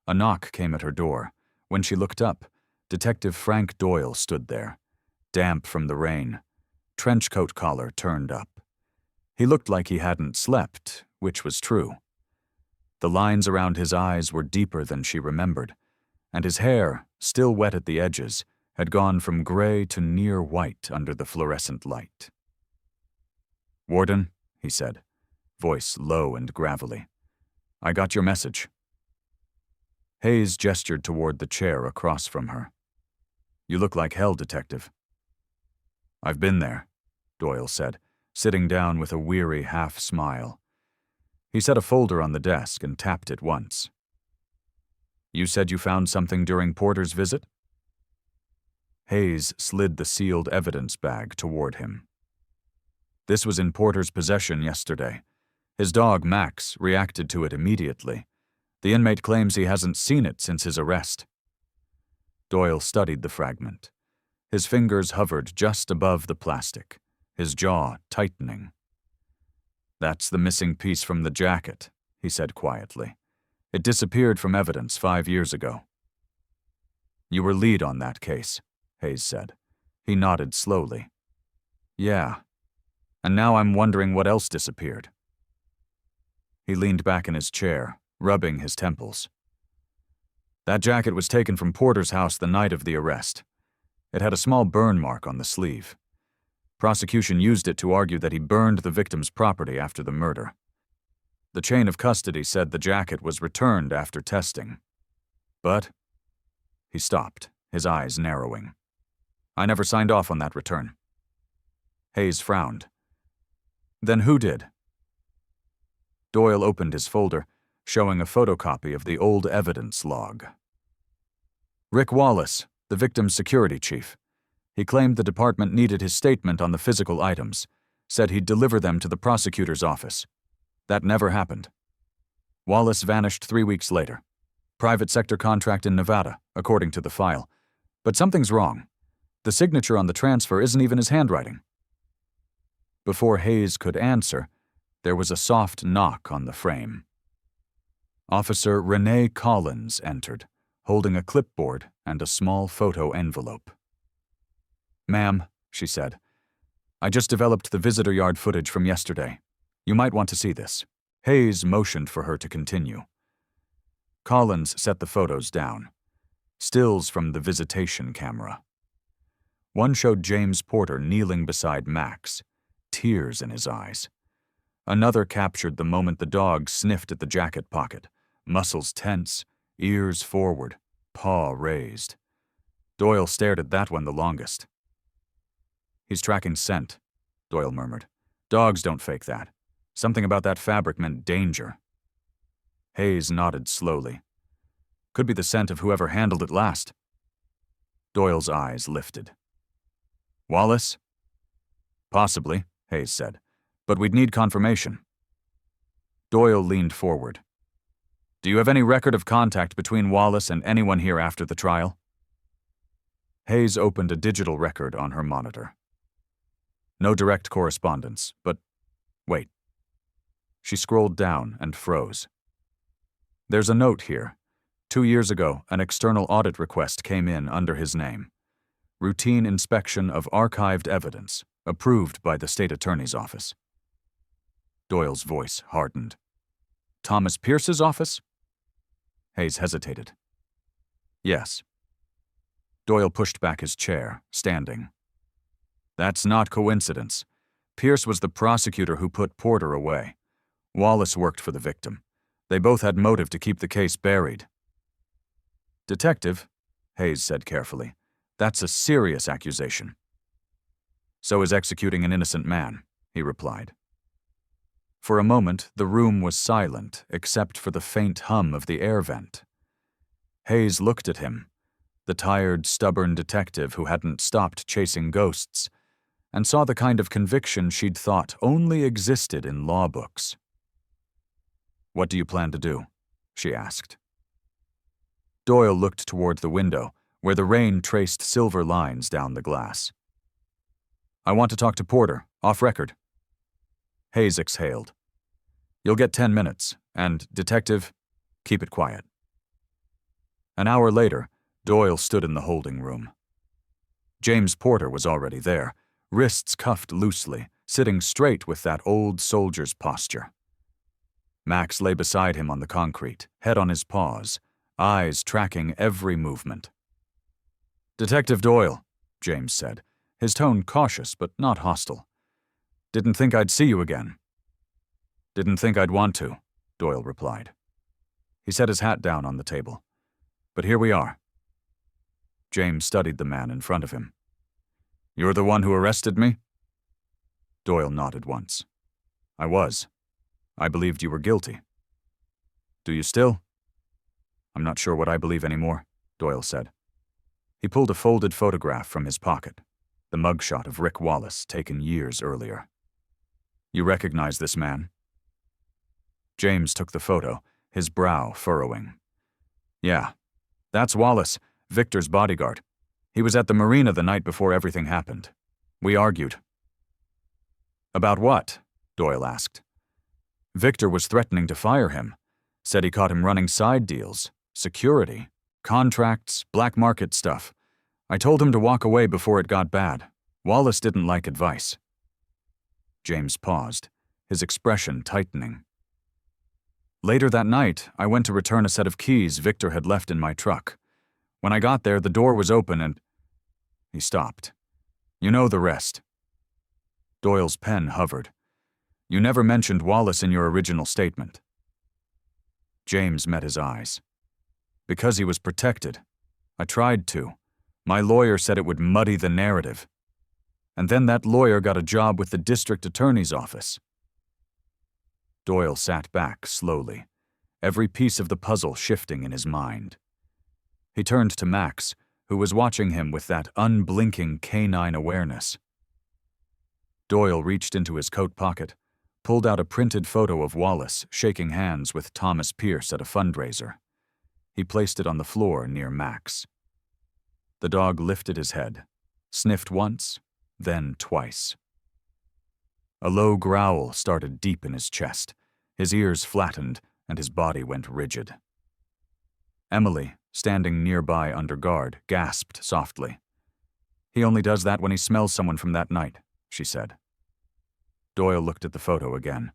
A knock came at her door. When she looked up, Detective Frank Doyle stood there, damp from the rain, trenchcoat collar turned up. He looked like he hadn't slept, which was true. The lines around his eyes were deeper than she remembered, and his hair, still wet at the edges, had gone from gray to near white under the fluorescent light. "Warden," he said, voice low and gravelly, "I got your message." Hayes gestured toward the chair across from her. "You look like hell, Detective." "I've been there," Doyle said, sitting down with a weary half-smile. He set a folder on the desk and tapped it once. "You said you found something during Porter's visit?" Hayes slid the sealed evidence bag toward him. "This was in Porter's possession yesterday. His dog, Max, reacted to it immediately. The inmate claims he hasn't seen it since his arrest." Doyle studied the fragment. His fingers hovered just above the plastic, his jaw tightening. "That's the missing piece from the jacket," he said quietly. "It disappeared from evidence 5 years ago." "You were lead on that case," Hayes said. He nodded slowly. "Yeah. And now I'm wondering what else disappeared." He leaned back in his chair, rubbing his temples. "That jacket was taken from Porter's house the night of the arrest. It had a small burn mark on the sleeve. Prosecution used it to argue that he burned the victim's property after the murder. The chain of custody said the jacket was returned after testing. But—" He stopped, his eyes narrowing. "I never signed off on that return." Hayes frowned. "Then who did?" Doyle opened his folder, showing a photocopy of the old evidence log. "Rick Wallace, the victim's security chief. He claimed the department needed his statement on the physical items, said he'd deliver them to the prosecutor's office. That never happened. Wallace vanished 3 weeks later. Private sector contract in Nevada, according to the file. But something's wrong. The signature on the transfer isn't even his handwriting." Before Hayes could answer, there was a soft knock on the frame. Officer Renee Collins entered, holding a clipboard and a small photo envelope. "Ma'am," she said, "I just developed the visitor yard footage from yesterday. You might want to see this." Hayes motioned for her to continue. Collins set the photos down. Stills from the visitation camera. One showed James Porter kneeling beside Max, tears in his eyes. Another captured the moment the dog sniffed at the jacket pocket, muscles tense, ears forward, paw raised. Doyle stared at that one the longest. "He's tracking scent," Doyle murmured. "Dogs don't fake that. Something about that fabric meant danger." Hayes nodded slowly. "Could be the scent of whoever handled it last." Doyle's eyes lifted. "Wallace?" "Possibly," Hayes said, "but we'd need confirmation." Doyle leaned forward. "Do you have any record of contact between Wallace and anyone here after the trial?" Hayes opened a digital record on her monitor. "No direct correspondence, but wait." She scrolled down and froze. "There's a note here. 2 years ago, an external audit request came in under his name. Routine inspection of archived evidence, approved by the state attorney's office." Doyle's voice hardened. "Thomas Pierce's office?" Hayes hesitated. "Yes." Doyle pushed back his chair, standing. "That's not coincidence. Pierce was the prosecutor who put Porter away. Wallace worked for the victim. They both had motive to keep the case buried." "Detective," Hayes said carefully, "that's a serious accusation." "So is executing an innocent man," he replied. For a moment, the room was silent except for the faint hum of the air vent. Hayes looked at him, the tired, stubborn detective who hadn't stopped chasing ghosts, and saw the kind of conviction she'd thought only existed in law books. "What do you plan to do?" she asked. Doyle looked toward the window, where the rain traced silver lines down the glass. "I want to talk to Porter, off record." Hayes exhaled. "You'll get 10 minutes, and, detective, keep it quiet." An hour later, Doyle stood in the holding room. James Porter was already there, wrists cuffed loosely, sitting straight with that old soldier's posture. Max lay beside him on the concrete, head on his paws, eyes tracking every movement. "Detective Doyle," James said, his tone cautious but not hostile. "Didn't think I'd see you again." "Didn't think I'd want to," Doyle replied. He set his hat down on the table. "But here we are." James studied the man in front of him. "You're the one who arrested me?" Doyle nodded once. "I was. I believed you were guilty." "Do you still?" "I'm not sure what I believe anymore," Doyle said. He pulled a folded photograph from his pocket, the mugshot of Rick Wallace taken years earlier. "You recognize this man?" James took the photo, his brow furrowing. "Yeah, that's Wallace, Victor's bodyguard. He was at the marina the night before everything happened. We argued. About what? Doyle asked. Victor was threatening to fire him. Said he caught him running side deals, security, contracts, black market stuff. I told him to walk away before it got bad. Wallace didn't like advice. James paused, his expression tightening. Later that night, I went to return a set of keys Victor had left in my truck. When I got there, the door was open and... He stopped. You know the rest. Doyle's pen hovered. You never mentioned Wallace in your original statement. James met his eyes. Because he was protected. I tried to. My lawyer said it would muddy the narrative. And then that lawyer got a job with the district attorney's office. Doyle sat back slowly, every piece of the puzzle shifting in his mind. He turned to Max, who was watching him with that unblinking canine awareness. Doyle reached into his coat pocket, pulled out a printed photo of Wallace shaking hands with Thomas Pierce at a fundraiser. He placed it on the floor near Max. The dog lifted his head, sniffed once, then twice. A low growl started deep in his chest. His ears flattened, and his body went rigid. Emily, standing nearby under guard, gasped softly. He only does that when he smells someone from that night, she said. Doyle looked at the photo again.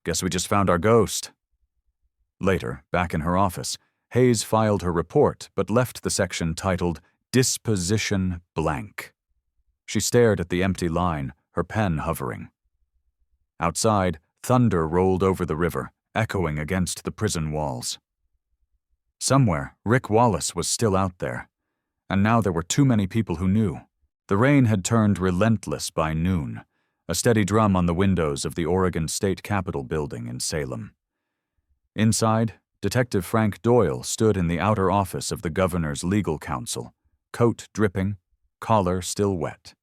Guess we just found our ghost. Later, back in her office, Hayes filed her report but left the section titled Disposition Blank. She stared at the empty line, her pen hovering. Outside, thunder rolled over the river, echoing against the prison walls. Somewhere, Rick Wallace was still out there, and now there were too many people who knew. The rain had turned relentless by noon, a steady drum on the windows of the Oregon State Capitol building in Salem. Inside, Detective Frank Doyle stood in the outer office of the governor's legal counsel, coat dripping, collar still wet.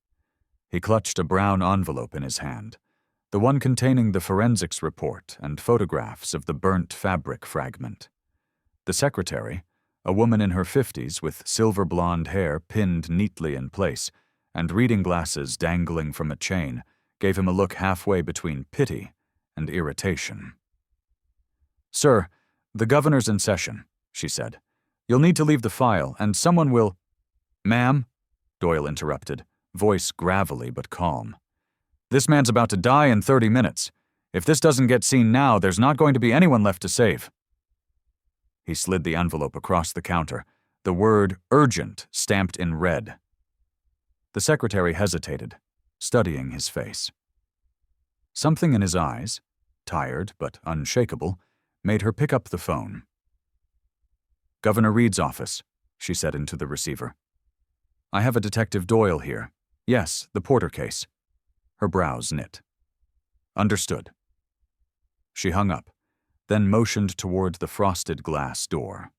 He clutched a brown envelope in his hand, the one containing the forensics report and photographs of the burnt fabric fragment. The secretary, a woman in her 50s with silver blonde hair pinned neatly in place and reading glasses dangling from a chain, gave him a look halfway between pity and irritation. Sir, the governor's in session, she said. You'll need to leave the file, and someone will... Ma'am, Doyle interrupted, voice gravelly but calm. This man's about to die in 30 minutes. If this doesn't get seen now, there's not going to be anyone left to save. He slid the envelope across the counter, the word urgent stamped in red. The secretary hesitated, studying his face. Something in his eyes, tired but unshakable, made her pick up the phone. Governor Reed's office, she said into the receiver. I have a Detective Doyle here. Yes, the Porter case. Her brows knit. Understood. She hung up, then motioned toward the frosted glass door.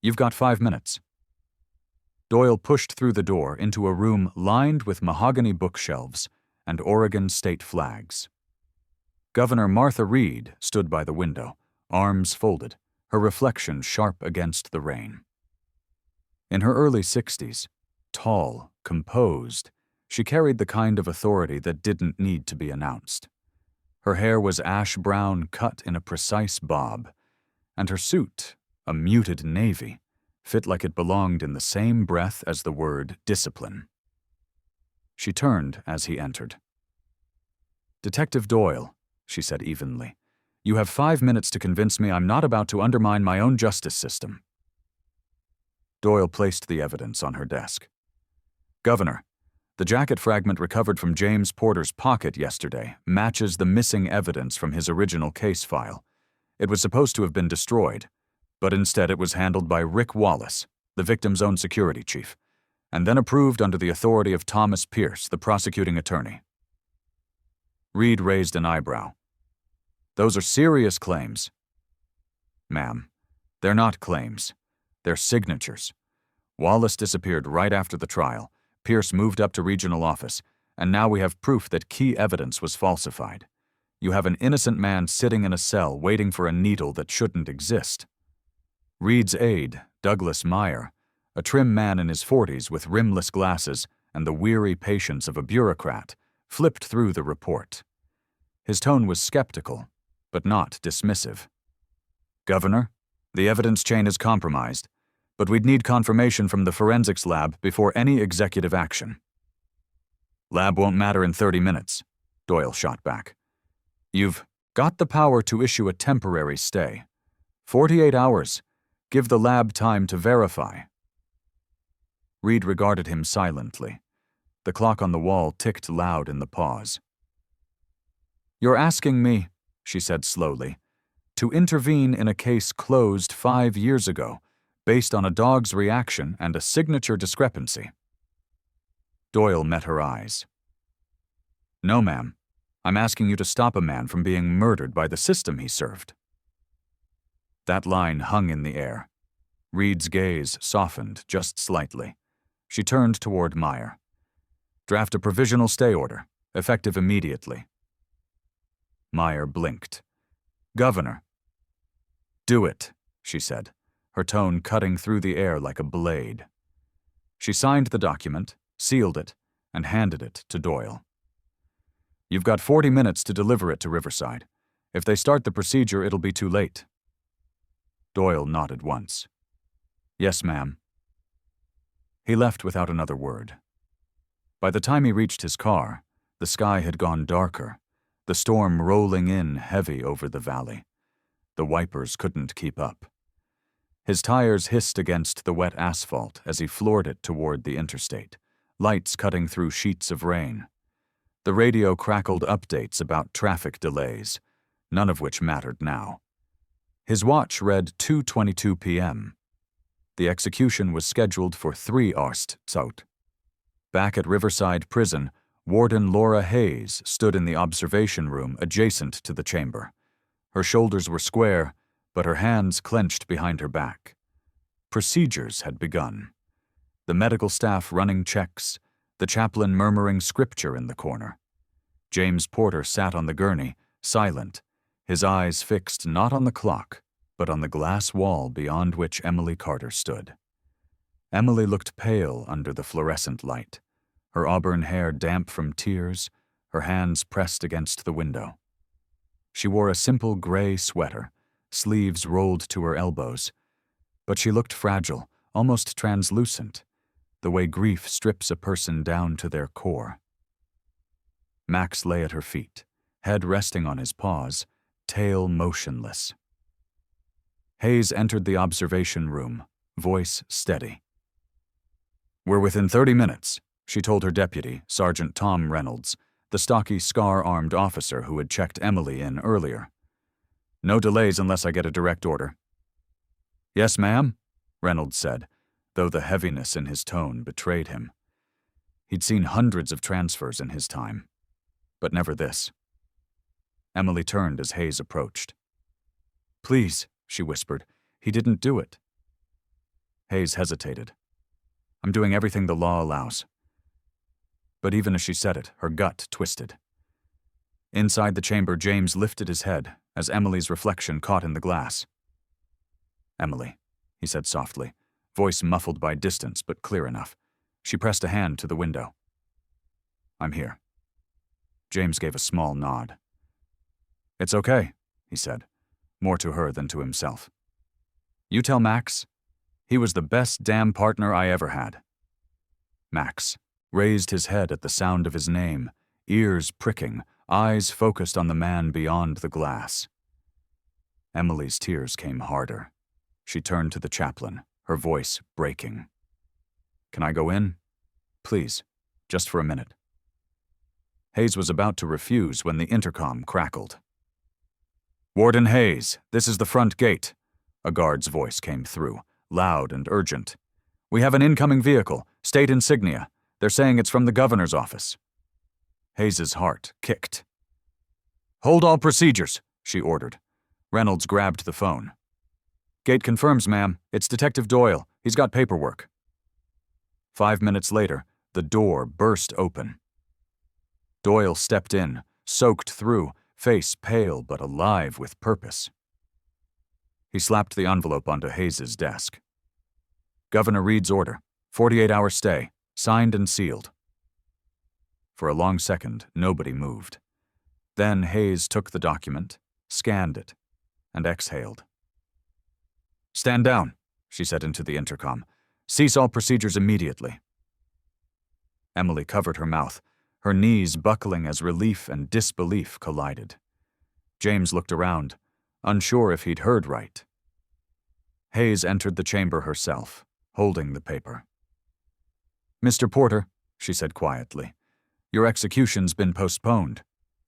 You've got 5 minutes. Doyle pushed through the door into a room lined with mahogany bookshelves and Oregon state flags. Governor Martha Reed stood by the window, arms folded, her reflection sharp against the rain. In her early 60s, tall, composed, she carried the kind of authority that didn't need to be announced. Her hair was ash-brown cut in a precise bob, and her suit, a muted navy, fit like it belonged in the same breath as the word discipline. She turned as he entered. Detective Doyle, she said evenly, you have 5 minutes to convince me I'm not about to undermine my own justice system. Doyle placed the evidence on her desk. Governor, the jacket fragment recovered from James Porter's pocket yesterday matches the missing evidence from his original case file. It was supposed to have been destroyed, but instead it was handled by Rick Wallace, the victim's own security chief, and then approved under the authority of Thomas Pierce, the prosecuting attorney. Reed raised an eyebrow. Those are serious claims. Ma'am, they're not claims. They're signatures. Wallace disappeared right after the trial. Pierce moved up to regional office, and now we have proof that key evidence was falsified. You have an innocent man sitting in a cell waiting for a needle that shouldn't exist. Reed's aide, Douglas Meyer, a trim man in his 40s with rimless glasses and the weary patience of a bureaucrat, flipped through the report. His tone was skeptical, but not dismissive. "Governor, the evidence chain is compromised, but we'd need confirmation from the forensics lab before any executive action." "Lab won't matter in 30 minutes, Doyle shot back. "You've got the power to issue a temporary stay. 48 hours. Give the lab time to verify." Reed regarded him silently. The clock on the wall ticked loud in the pause. "You're asking me," she said slowly, "to intervene in a case closed 5 years ago, based on a dog's reaction and a signature discrepancy." Doyle met her eyes. "No, ma'am. I'm asking you to stop a man from being murdered by the system he served." That line hung in the air. Reed's gaze softened just slightly. She turned toward Meyer. "Draft a provisional stay order, effective immediately." Meyer blinked. "Governor." "Do it," she said, her tone cutting through the air like a blade. She signed the document, sealed it, and handed it to Doyle. "You've got 40 minutes to deliver it to Riverside. If they start the procedure, it'll be too late." Doyle nodded once. "Yes, ma'am." He left without another word. By the time he reached his car, the sky had gone darker, the storm rolling in heavy over the valley. The wipers couldn't keep up. His tires hissed against the wet asphalt as he floored it toward the interstate, lights cutting through sheets of rain. The radio crackled updates about traffic delays, none of which mattered now. His watch read 2:22 p.m. The execution was scheduled for 3 Zeit. Back at Riverside Prison, Warden Laura Hayes stood in the observation room adjacent to the chamber. Her shoulders were square, but her hands clenched behind her back. Procedures had begun. The medical staff running checks, the chaplain murmuring scripture in the corner. James Porter sat on the gurney, silent, his eyes fixed not on the clock, but on the glass wall beyond which Emily Carter stood. Emily looked pale under the fluorescent light, her auburn hair damp from tears, her hands pressed against the window. She wore a simple gray sweater, sleeves rolled to her elbows, but she looked fragile, almost translucent, the way grief strips a person down to their core. Max lay at her feet, head resting on his paws, tail motionless. Hayes entered the observation room, voice steady. "We're within 30 minutes, she told her deputy, Sergeant Tom Reynolds, the stocky, scar-armed officer who had checked Emily in earlier. "No delays unless I get a direct order." "Yes, ma'am," Reynolds said, though the heaviness in his tone betrayed him. He'd seen hundreds of transfers in his time, but never this. Emily turned as Hayes approached. "Please," she whispered, "he didn't do it." Hayes hesitated. "I'm doing everything the law allows." But even as she said it, her gut twisted. Inside the chamber, James lifted his head as Emily's reflection caught in the glass. "Emily," he said softly, voice muffled by distance but clear enough. She pressed a hand to the window. "I'm here." James gave a small nod. "It's okay," he said, more to her than to himself. "You tell Max. He was the best damn partner I ever had." Max raised his head at the sound of his name, ears pricking, eyes focused on the man beyond the glass. Emily's tears came harder. She turned to the chaplain, her voice breaking. "Can I go in? Please, just for a minute." Hayes was about to refuse when the intercom crackled. "Warden Hayes, this is the front gate," a guard's voice came through, loud and urgent. "We have an incoming vehicle, state insignia. They're saying it's from the governor's office." Hayes's heart kicked. "Hold all procedures," she ordered. Reynolds grabbed the phone. "Gate confirms, ma'am. It's Detective Doyle. He's got paperwork." 5 minutes later, the door burst open. Doyle stepped in, soaked through, face pale but alive with purpose. He slapped the envelope onto Hayes's desk. Governor Reed's order. 48-hour stay. Signed and sealed. For a long second, nobody moved. Then Hayes took the document, scanned it, and exhaled. "Stand down," she said into the intercom. "Cease all procedures immediately." Emily covered her mouth, her knees buckling as relief and disbelief collided. James looked around, unsure if he'd heard right. Hayes entered the chamber herself, holding the paper. "Mr. Porter," she said quietly, "your execution's been postponed.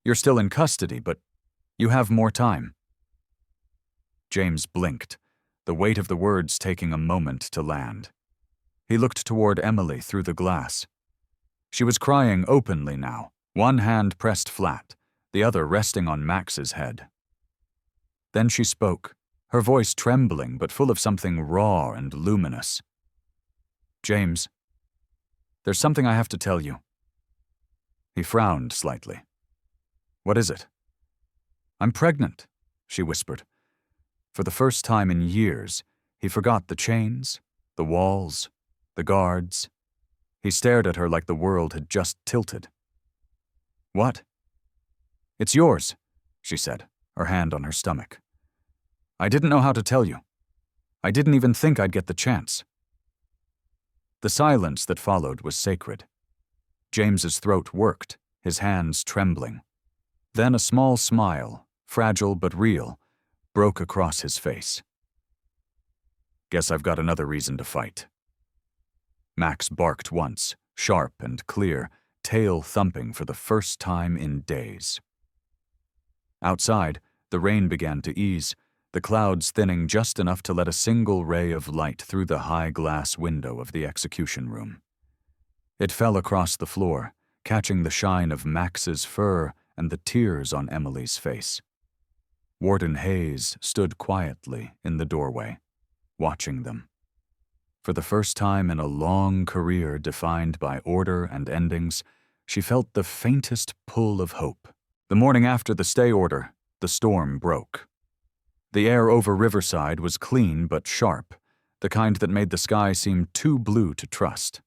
You're still in custody, but you have more time." James blinked, the weight of the words taking a moment to land. He looked toward Emily through the glass. She was crying openly now, one hand pressed flat, the other resting on Max's head. Then she spoke, her voice trembling but full of something raw and luminous. "James, there's something I have to tell you." He frowned slightly. "What is it?" "I'm pregnant," she whispered. For the first time in years, he forgot the chains, the walls, the guards. He stared at her like the world had just tilted. "What?" "It's yours," she said, her hand on her stomach. "I didn't know how to tell you. I didn't even think I'd get the chance." The silence that followed was sacred. James's throat worked, his hands trembling. Then a small smile, fragile but real, broke across his face. "Guess I've got another reason to fight." Max barked once, sharp and clear, tail thumping for the first time in days. Outside, the rain began to ease, the clouds thinning just enough to let a single ray of light through the high glass window of the execution room. It fell across the floor, catching the shine of Max's fur and the tears on Emily's face. Warden Hayes stood quietly in the doorway, watching them. For the first time in a long career defined by order and endings, she felt the faintest pull of hope. The morning after the stay order, the storm broke. The air over Riverside was clean but sharp, the kind that made the sky seem too blue to trust.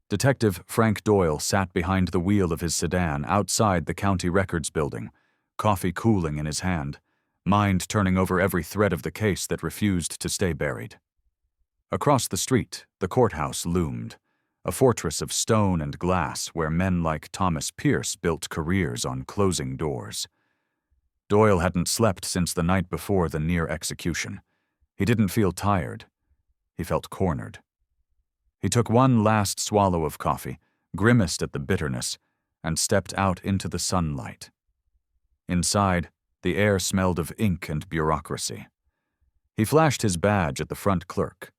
Detective Frank Doyle sat behind the wheel of his sedan outside the county records building, coffee cooling in his hand, mind turning over every thread of the case that refused to stay buried. Across the street, the courthouse loomed, a fortress of stone and glass where men like Thomas Pierce built careers on closing doors. Doyle hadn't slept since the night before the near execution. He didn't feel tired. He felt cornered. He took one last swallow of coffee, grimaced at the bitterness, and stepped out into the sunlight. Inside, the air smelled of ink and bureaucracy. He flashed his badge at the front clerk,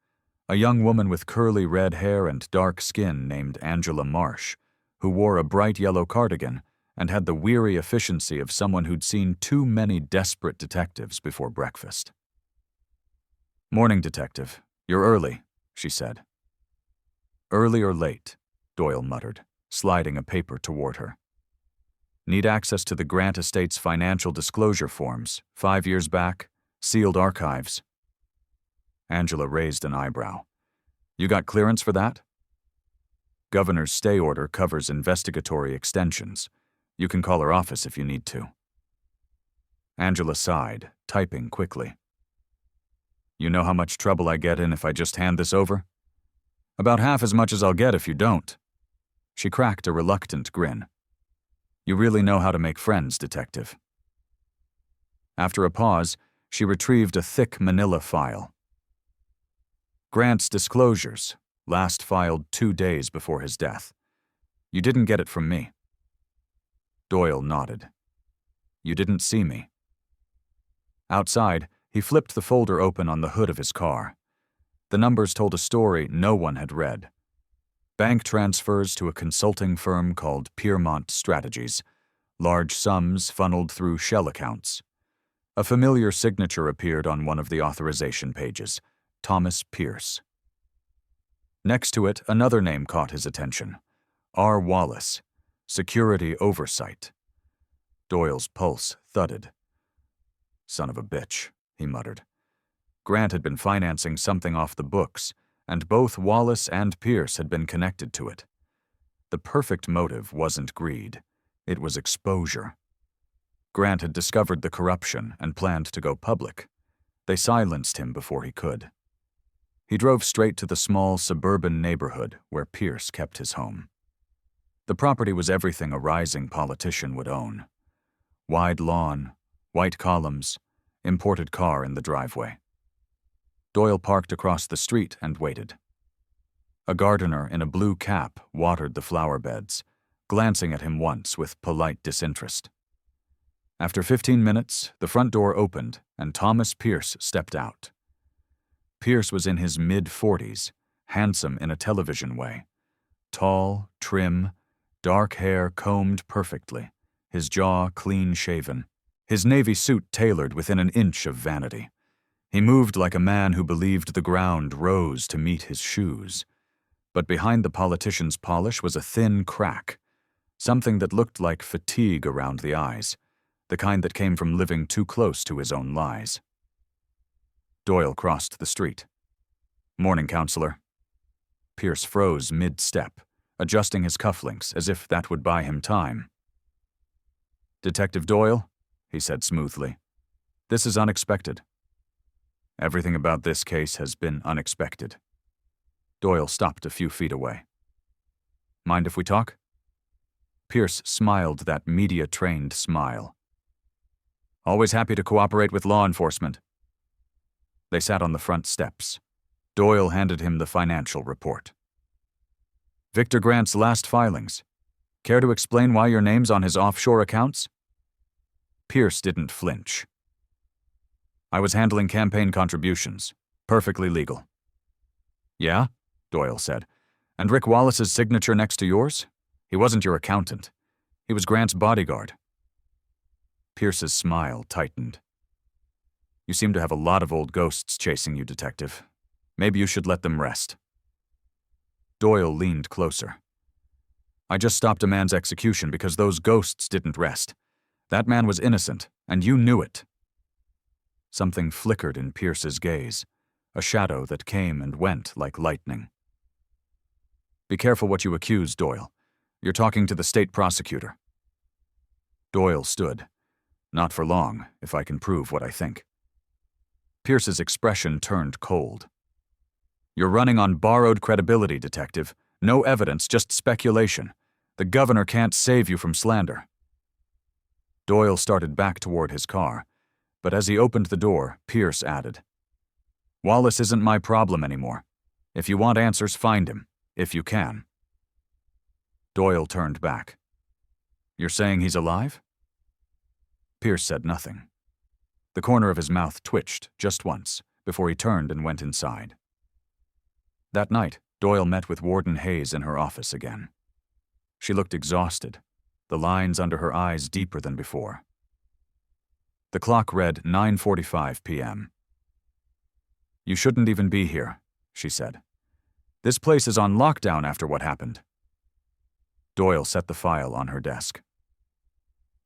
a young woman with curly red hair and dark skin named Angela Marsh, who wore a bright yellow cardigan and had the weary efficiency of someone who'd seen too many desperate detectives before breakfast. "Morning, Detective. You're early," she said. "Early or late," Doyle muttered, sliding a paper toward her. "Need access to the Grant Estate's financial disclosure forms, 5 years back, sealed archives." Angela raised an eyebrow. "You got clearance for that?" "Governor's stay order covers investigatory extensions. You can call her office if you need to." Angela sighed, typing quickly. "You know how much trouble I get in if I just hand this over?" "About half as much as I'll get if you don't." She cracked a reluctant grin. "You really know how to make friends, Detective." After a pause, she retrieved a thick manila file. "Grant's disclosures, last filed 2 days before his death. You didn't get it from me." Doyle nodded. "You didn't see me." Outside, he flipped the folder open on the hood of his car. The numbers told a story no one had read. Bank transfers to a consulting firm called Piermont Strategies, large sums funneled through shell accounts. A familiar signature appeared on one of the authorization pages, Thomas Pierce. Next to it, another name caught his attention, R. Wallace, Security Oversight. Doyle's pulse thudded. "Son of a bitch," he muttered. Grant had been financing something off the books, and both Wallace and Pierce had been connected to it. The perfect motive wasn't greed, it was exposure. Grant had discovered the corruption and planned to go public. They silenced him before he could. He drove straight to the small suburban neighborhood where Pierce kept his home. The property was everything a rising politician would own. Wide lawn, white columns, imported car in the driveway. Doyle parked across the street and waited. A gardener in a blue cap watered the flower beds, glancing at him once with polite disinterest. After 15 minutes, the front door opened and Thomas Pierce stepped out. Pierce was in his mid-40s, handsome in a television way. Tall, trim, dark hair combed perfectly, his jaw clean-shaven, his navy suit tailored within an inch of vanity. He moved like a man who believed the ground rose to meet his shoes. But behind the politician's polish was a thin crack, something that looked like fatigue around the eyes, the kind that came from living too close to his own lies. Doyle crossed the street. "Morning, counselor." Pierce froze mid-step, adjusting his cufflinks as if that would buy him time. "Detective Doyle," he said smoothly, "this is unexpected." "Everything about this case has been unexpected." Doyle stopped a few feet away. "Mind if we talk?" Pierce smiled that media-trained smile. "Always happy to cooperate with law enforcement." They sat on the front steps. Doyle handed him the financial report. "Victor Grant's last filings. Care to explain why your name's on his offshore accounts?" Pierce didn't flinch. "I was handling campaign contributions. Perfectly legal." "Yeah?" Doyle said. "And Rick Wallace's signature next to yours? He wasn't your accountant. He was Grant's bodyguard." Pierce's smile tightened. "You seem to have a lot of old ghosts chasing you, Detective. Maybe you should let them rest." Doyle leaned closer. "I just stopped a man's execution because those ghosts didn't rest. That man was innocent, and you knew it." Something flickered in Pierce's gaze, a shadow that came and went like lightning. "Be careful what you accuse, Doyle. You're talking to the state prosecutor." Doyle stood. "Not for long, if I can prove what I think." Pierce's expression turned cold. "You're running on borrowed credibility, Detective. No evidence, just speculation. The governor can't save you from slander." Doyle started back toward his car, but as he opened the door, Pierce added, "Wallace isn't my problem anymore. If you want answers, find him, if you can." Doyle turned back. "You're saying he's alive?" Pierce said nothing. The corner of his mouth twitched just once before he turned and went inside. That night, Doyle met with Warden Hayes in her office again. She looked exhausted, the lines under her eyes deeper than before. The clock read 9:45 p.m. "You shouldn't even be here," she said. "This place is on lockdown after what happened." Doyle set the file on her desk.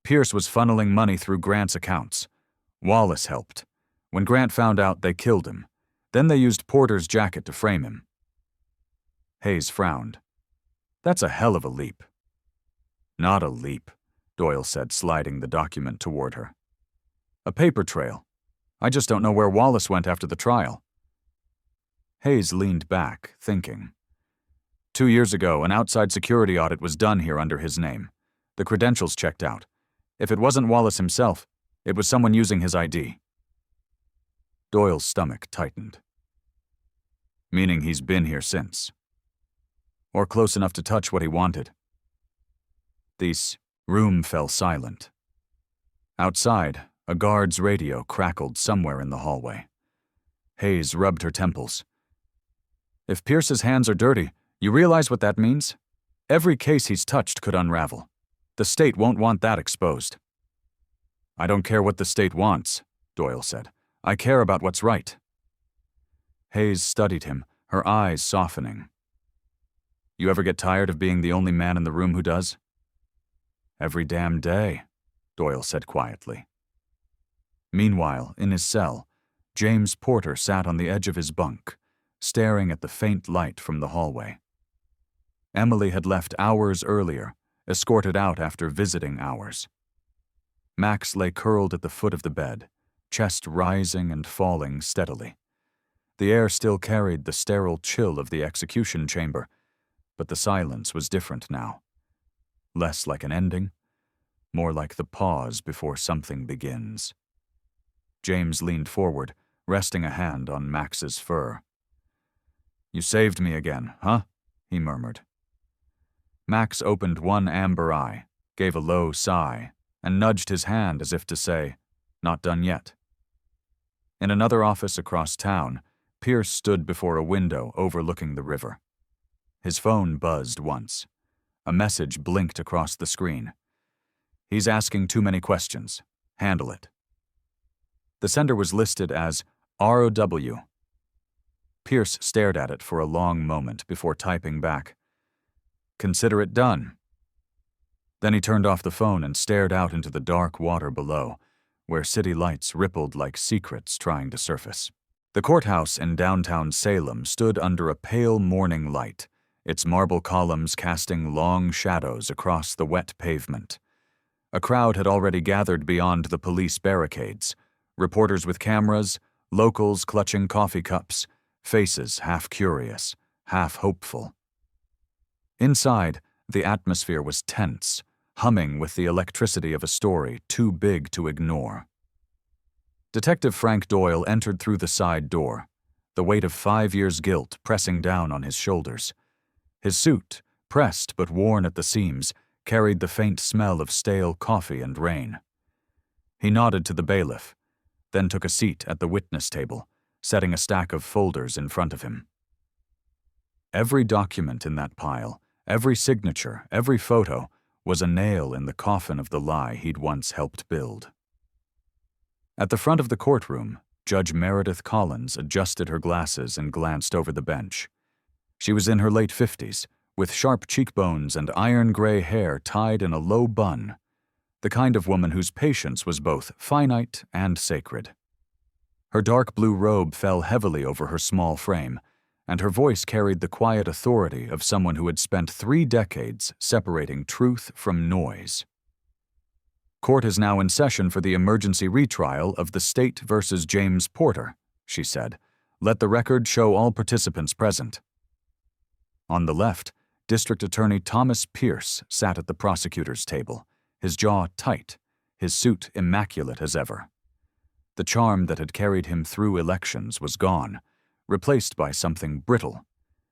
"Pierce was funneling money through Grant's accounts. Wallace helped. When Grant found out, they killed him. Then they used Porter's jacket to frame him." Hayes frowned. "That's a hell of a leap." "Not a leap," Doyle said, sliding the document toward her. "A paper trail. I just don't know where Wallace went after the trial." Hayes leaned back, thinking. 2 years ago, an outside security audit was done here under his name. The credentials checked out. If it wasn't Wallace himself, it was someone using his ID. Doyle's stomach tightened. "Meaning he's been here since. Or close enough to touch what he wanted." The room fell silent. Outside, a guard's radio crackled somewhere in the hallway. Hayes rubbed her temples. "If Pierce's hands are dirty, you realize what that means? Every case he's touched could unravel. The state won't want that exposed." "I don't care what the state wants," Doyle said. "I care about what's right." Hayes studied him, her eyes softening. "You ever get tired of being the only man in the room who does?" "Every damn day," Doyle said quietly. Meanwhile, in his cell, James Porter sat on the edge of his bunk, staring at the faint light from the hallway. Emily had left hours earlier, escorted out after visiting hours. Max lay curled at the foot of the bed, chest rising and falling steadily. The air still carried the sterile chill of the execution chamber, but the silence was different now. Less like an ending, more like the pause before something begins. James leaned forward, resting a hand on Max's fur. "You saved me again, huh?" he murmured. Max opened one amber eye, gave a low sigh, and nudged his hand as if to say, "Not done yet." In another office across town, Pierce stood before a window overlooking the river. His phone buzzed once. A message blinked across the screen. "He's asking too many questions. Handle it." The sender was listed as ROW. Pierce stared at it for a long moment before typing back, "Consider it done." Then he turned off the phone and stared out into the dark water below, where city lights rippled like secrets trying to surface. The courthouse in downtown Salem stood under a pale morning light, its marble columns casting long shadows across the wet pavement. A crowd had already gathered beyond the police barricades, reporters with cameras, locals clutching coffee cups, faces half curious, half hopeful. Inside, the atmosphere was tense, humming with the electricity of a story too big to ignore. Detective Frank Doyle entered through the side door, the weight of 5 years' guilt pressing down on his shoulders. His suit, pressed but worn at the seams, carried the faint smell of stale coffee and rain. He nodded to the bailiff, then took a seat at the witness table, setting a stack of folders in front of him. Every document in that pile, every signature, every photo, was a nail in the coffin of the lie he'd once helped build. At the front of the courtroom, Judge Meredith Collins adjusted her glasses and glanced over the bench. She was in her late 50s, with sharp cheekbones and iron-gray hair tied in a low bun, the kind of woman whose patience was both finite and sacred. Her dark blue robe fell heavily over her small frame, and her voice carried the quiet authority of someone who had spent 3 decades separating truth from noise. "Court is now in session for the emergency retrial of the State versus James Porter," she said. "Let the record show all participants present." On the left, District Attorney Thomas Pierce sat at the prosecutor's table, his jaw tight, his suit immaculate as ever. The charm that had carried him through elections was gone, replaced by something brittle,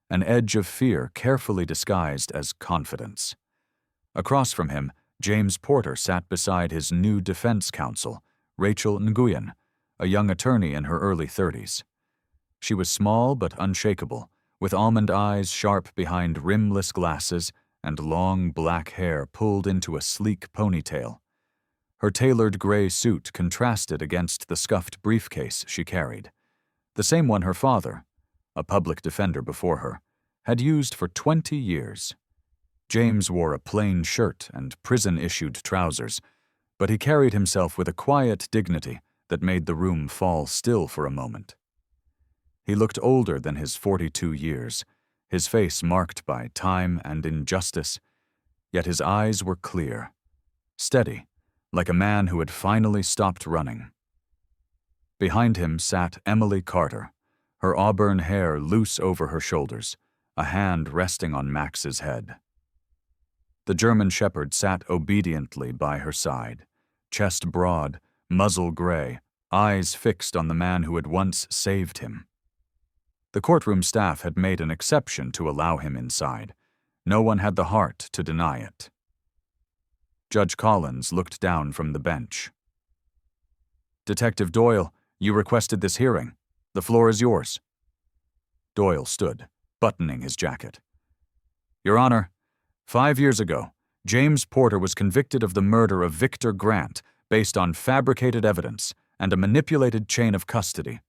an edge of fear carefully disguised as confidence. Across from him, James Porter sat beside his new defense counsel, Rachel Nguyen, a young attorney in her early 30s. She was small but unshakable, with almond eyes sharp behind rimless glasses and long black hair pulled into a sleek ponytail. Her tailored gray suit contrasted against the scuffed briefcase she carried, the same one her father, a public defender before her, had used for 20 years. James wore a plain shirt and prison-issued trousers, but he carried himself with a quiet dignity that made the room fall still for a moment. He looked older than his 42 years, his face marked by time and injustice, yet his eyes were clear, steady, like a man who had finally stopped running. Behind him sat Emily Carter, her auburn hair loose over her shoulders, a hand resting on Max's head. The German shepherd sat obediently by her side, chest broad, muzzle gray, eyes fixed on the man who had once saved him. The courtroom staff had made an exception to allow him inside. No one had the heart to deny it. Judge Collins looked down from the bench. "Detective Doyle, you requested this hearing. The floor is yours." Doyle stood, buttoning his jacket. "Your Honor, 5 years ago, James Porter was convicted of the murder of Victor Grant based on fabricated evidence and a manipulated chain of custody.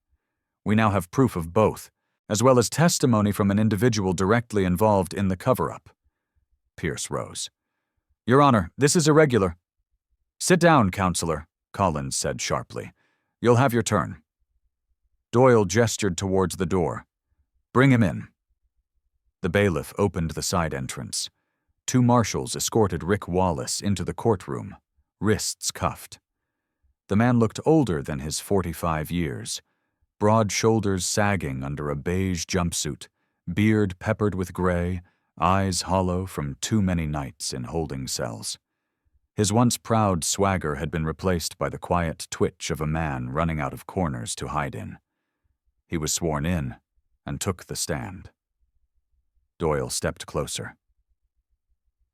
We now have proof of both, as well as testimony from an individual directly involved in the cover-up." Pierce rose. "Your Honor, this is irregular." "Sit down, Counselor," Collins said sharply. "You'll have your turn." Doyle gestured towards the door. Bring him in. The bailiff opened the side entrance. 2 marshals escorted Rick Wallace into the courtroom, wrists cuffed. The man looked older than his 45 years, broad shoulders sagging under a beige jumpsuit, beard peppered with gray, eyes hollow from too many nights in holding cells. His once proud swagger had been replaced by the quiet twitch of a man running out of corners to hide in. He was sworn in and took the stand. Doyle stepped closer.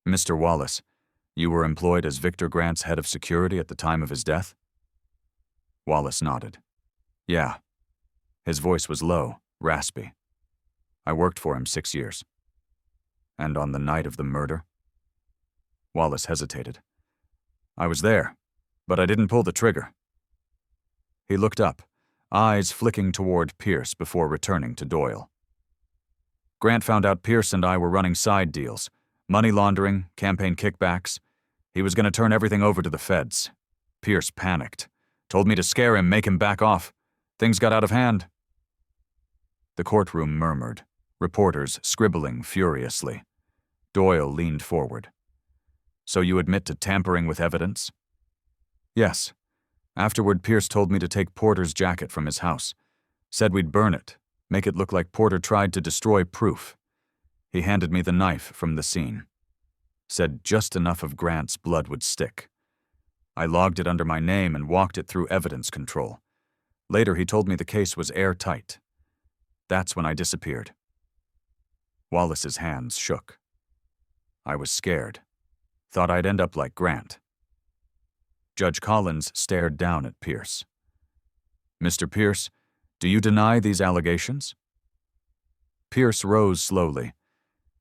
Mr. Wallace, you were employed as Victor Grant's head of security at the time of his death? Wallace nodded. Yeah. His voice was low, raspy. I worked for him 6 years. And on the night of the murder? Wallace hesitated. I was there, but I didn't pull the trigger. He looked up, eyes flicking toward Pierce before returning to Doyle. Grant found out Pierce and I were running side deals, money laundering, campaign kickbacks. He was going to turn everything over to the feds. Pierce panicked, told me to scare him, make him back off. Things got out of hand. The courtroom murmured, reporters scribbling furiously. Doyle leaned forward. So you admit to tampering with evidence? Yes. Afterward, Pierce told me to take Porter's jacket from his house. Said we'd burn it, make it look like Porter tried to destroy proof. He handed me the knife from the scene. Said just enough of Grant's blood would stick. I logged it under my name and walked it through evidence control. Later, he told me the case was airtight. That's when I disappeared. Wallace's hands shook. I was scared. Thought I'd end up like Grant. Judge Collins stared down at Pierce. Mr. Pierce, do you deny these allegations? Pierce rose slowly.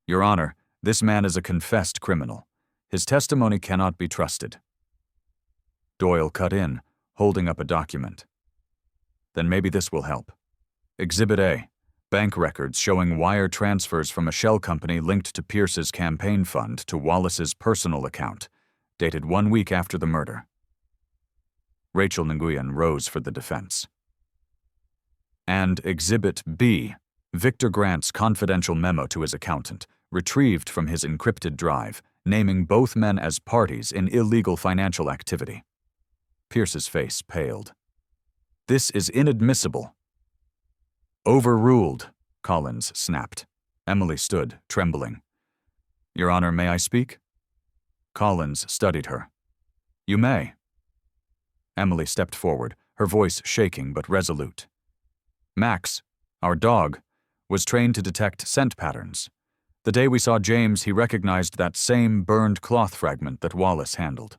Your Honor, this man is a confessed criminal. His testimony cannot be trusted. Doyle cut in, holding up a document. Then maybe this will help. Exhibit A, bank records showing wire transfers from a shell company linked to Pierce's campaign fund to Wallace's personal account, dated 1 week after the murder. Rachel Nguyen rose for the defense. And Exhibit B, Victor Grant's confidential memo to his accountant, retrieved from his encrypted drive, naming both men as parties in illegal financial activity. Pierce's face paled. This is inadmissible. Overruled, Collins snapped. Emily stood, trembling. Your Honor, may I speak? Collins studied her. You may. Emily stepped forward, her voice shaking but resolute. Max, our dog, was trained to detect scent patterns. The day we saw James, he recognized that same burned cloth fragment that Wallace handled.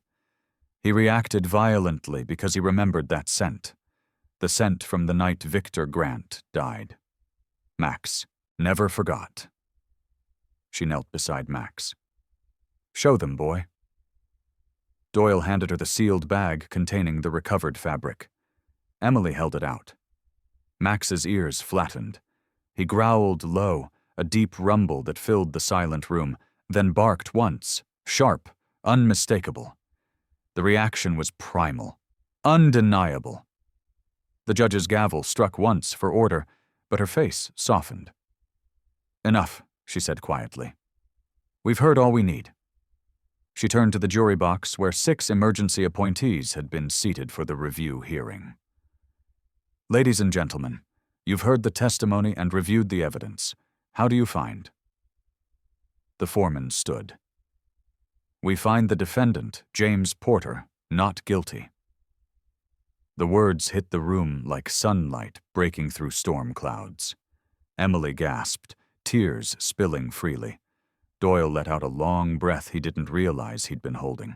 He reacted violently because he remembered that scent. The scent from the night Victor Grant died. Max never forgot. She knelt beside Max. Show them, boy. Doyle handed her the sealed bag containing the recovered fabric. Emily held it out. Max's ears flattened. He growled low, a deep rumble that filled the silent room, then barked once, sharp, unmistakable. The reaction was primal, undeniable. The judge's gavel struck once for order, but her face softened. Enough, she said quietly. We've heard all we need. She turned to the jury box where 6 emergency appointees had been seated for the review hearing. Ladies and gentlemen, you've heard the testimony and reviewed the evidence. How do you find? The foreman stood. We find the defendant, James Porter, not guilty. The words hit the room like sunlight breaking through storm clouds. Emily gasped, tears spilling freely. Doyle let out a long breath he didn't realize he'd been holding.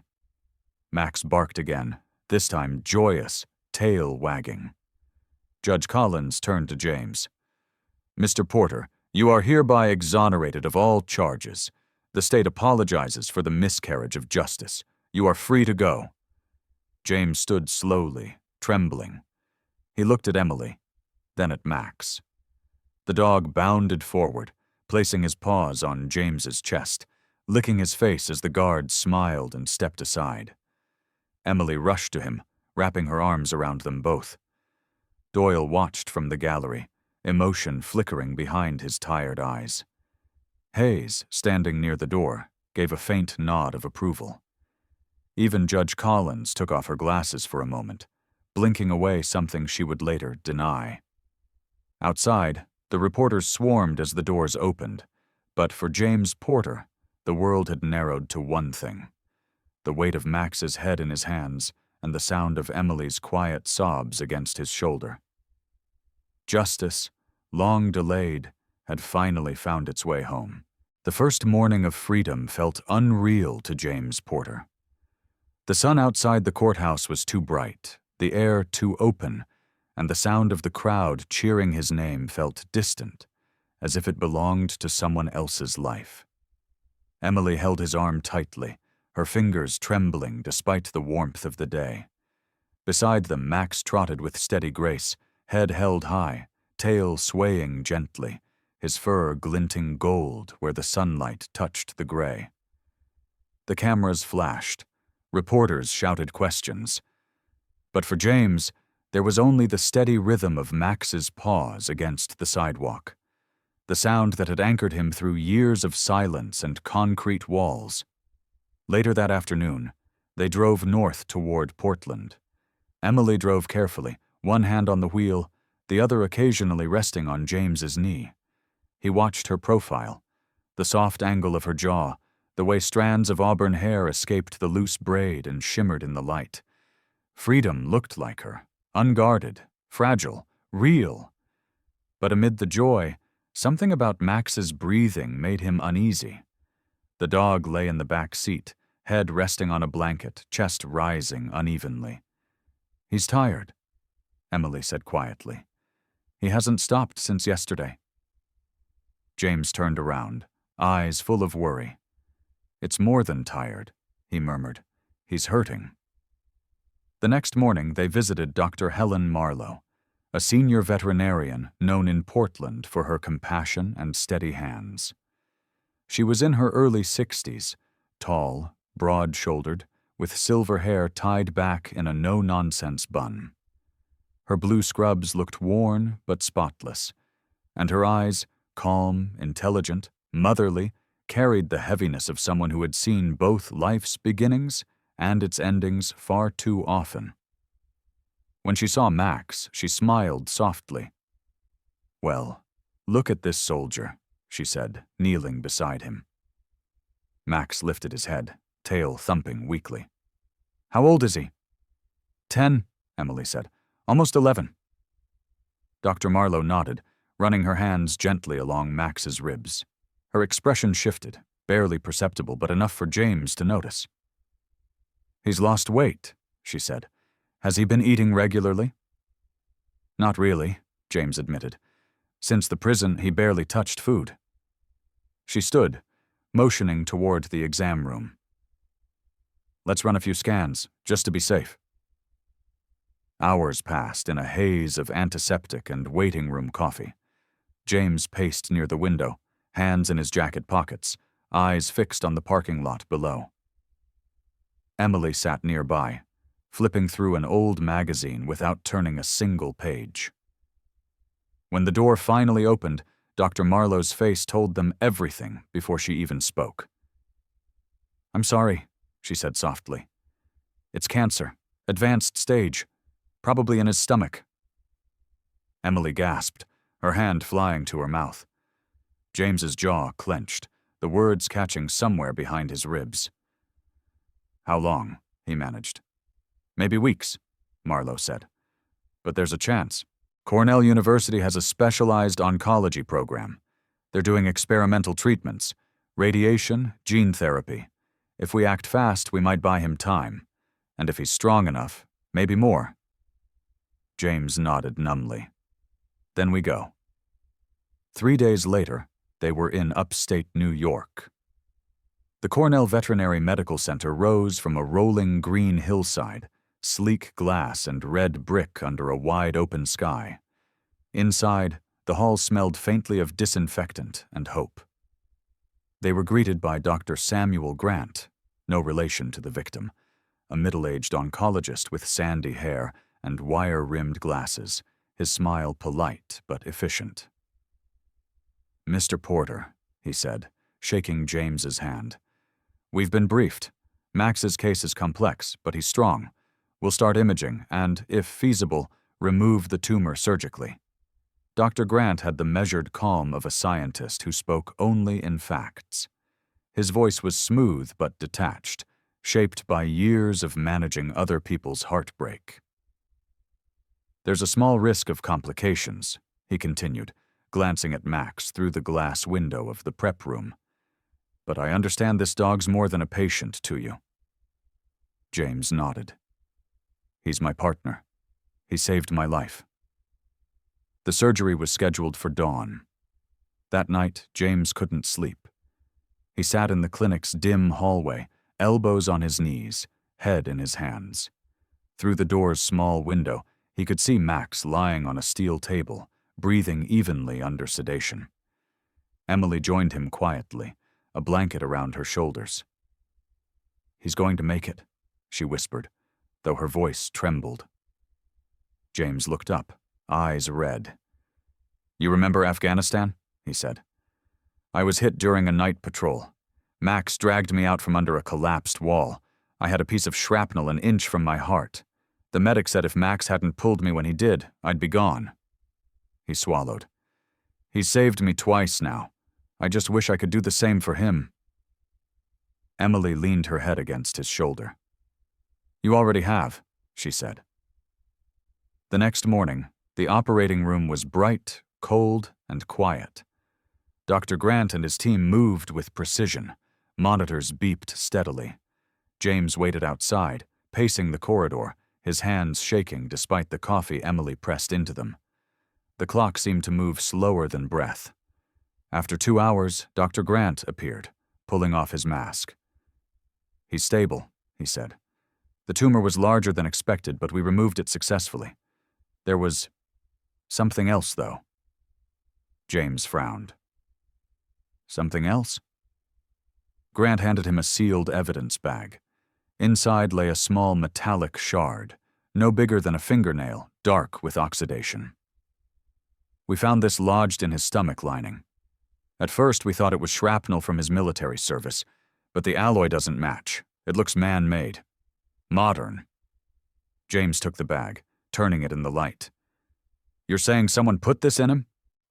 Max barked again, this time joyous, tail wagging. Judge Collins turned to James. Mr. Porter, you are hereby exonerated of all charges. The state apologizes for the miscarriage of justice. You are free to go. James stood slowly, trembling. He looked at Emily, then at Max. The dog bounded forward, placing his paws on James's chest, licking his face as the guard smiled and stepped aside. Emily rushed to him, wrapping her arms around them both. Doyle watched from the gallery, emotion flickering behind his tired eyes. Hayes, standing near the door, gave a faint nod of approval. Even Judge Collins took off her glasses for a moment, blinking away something she would later deny. Outside, the reporters swarmed as the doors opened, but for James Porter, the world had narrowed to one thing: the weight of Max's head in his hands and the sound of Emily's quiet sobs against his shoulder. Justice, long delayed, had finally found its way home. The first morning of freedom felt unreal to James Porter. The sun outside the courthouse was too bright, the air too open, and the sound of the crowd cheering his name felt distant, as if it belonged to someone else's life. Emily held his arm tightly, her fingers trembling despite the warmth of the day. Beside them, Max trotted with steady grace, head held high, tail swaying gently, his fur glinting gold where the sunlight touched the gray. The cameras flashed. Reporters shouted questions. But for James, there was only the steady rhythm of Max's paws against the sidewalk, the sound that had anchored him through years of silence and concrete walls. Later that afternoon, they drove north toward Portland. Emily drove carefully, one hand on the wheel, the other occasionally resting on James's knee. He watched her profile, the soft angle of her jaw, the way strands of auburn hair escaped the loose braid and shimmered in the light. Freedom looked like her, unguarded, fragile, real. But amid the joy, something about Max's breathing made him uneasy. The dog lay in the back seat, head resting on a blanket, chest rising unevenly. "He's tired," Emily said quietly. "He hasn't stopped since yesterday." James turned around, eyes full of worry. "It's more than tired," he murmured. "He's hurting." The next morning, they visited Dr. Helen Marlowe, a senior veterinarian known in Portland for her compassion and steady hands. She was in her early 60s, tall, broad-shouldered, with silver hair tied back in a no-nonsense bun. Her blue scrubs looked worn but spotless, and her eyes, calm, intelligent, motherly, carried the heaviness of someone who had seen both life's beginnings and its endings far too often. When she saw Max, she smiled softly. "Well, look at this soldier," she said, kneeling beside him. Max lifted his head, tail thumping weakly. "How old is he?" 10, Emily said. "Almost 11. Dr. Marlowe nodded, running her hands gently along Max's ribs. Her expression shifted, barely perceptible, but enough for James to notice. "He's lost weight," she said. "Has he been eating regularly?" "Not really," James admitted. "Since the prison, he barely touched food." She stood, motioning toward the exam room. "Let's run a few scans, just to be safe." Hours passed in a haze of antiseptic and waiting room coffee. James paced near the window, hands in his jacket pockets, eyes fixed on the parking lot below. Emily sat nearby, flipping through an old magazine without turning a single page. When the door finally opened, Dr. Marlowe's face told them everything before she even spoke. "I'm sorry," she said softly. "It's cancer, advanced stage, probably in his stomach." Emily gasped, her hand flying to her mouth. James's jaw clenched, the words catching somewhere behind his ribs. "How long?" he managed. "Maybe weeks," Marlowe said. "But there's a chance. Cornell University has a specialized oncology program. They're doing experimental treatments, radiation, gene therapy. If we act fast, we might buy him time. And if he's strong enough, maybe more." James nodded numbly. "Then we go." 3 days later, they were in upstate New York. The Cornell Veterinary Medical Center rose from a rolling green hillside, sleek glass and red brick under a wide open sky. Inside, the hall smelled faintly of disinfectant and hope. They were greeted by Dr. Samuel Grant, no relation to the victim, a middle-aged oncologist with sandy hair and wire-rimmed glasses, his smile polite but efficient. "Mr. Porter," he said, shaking James's hand. "We've been briefed. Max's case is complex, but he's strong. We'll start imaging and, if feasible, remove the tumor surgically." Dr. Grant had the measured calm of a scientist who spoke only in facts. His voice was smooth but detached, shaped by years of managing other people's heartbreak. "There's a small risk of complications," he continued, glancing at Max through the glass window of the prep room. "But I understand this dog's more than a patient to you." James nodded. "He's my partner. He saved my life." The surgery was scheduled for dawn. That night, James couldn't sleep. He sat in the clinic's dim hallway, elbows on his knees, head in his hands. Through the door's small window, he could see Max lying on a steel table, breathing evenly under sedation. Emily joined him quietly, a blanket around her shoulders. "He's going to make it," she whispered, though her voice trembled. James looked up, eyes red. "You remember Afghanistan?" he said. "I was hit during a night patrol. Max dragged me out from under a collapsed wall. I had a piece of shrapnel an inch from my heart. The medic said if Max hadn't pulled me when he did, I'd be gone." He swallowed. "He's saved me twice now. I just wish I could do the same for him." Emily leaned her head against his shoulder. "You already have," she said. The next morning, the operating room was bright, cold, and quiet. Dr. Grant and his team moved with precision. Monitors beeped steadily. James waited outside, pacing the corridor, his hands shaking despite the coffee Emily pressed into them. The clock seemed to move slower than breath. After 2 hours, Dr. Grant appeared, pulling off his mask. "He's stable," he said. "The tumor was larger than expected, but we removed it successfully. There was something else, though." James frowned. "Something else?" Grant handed him a sealed evidence bag. Inside lay a small metallic shard, no bigger than a fingernail, dark with oxidation. "We found this lodged in his stomach lining. At first we thought it was shrapnel from his military service, but the alloy doesn't match. It looks man-made. Modern." James took the bag, turning it in the light. "You're saying someone put this in him?"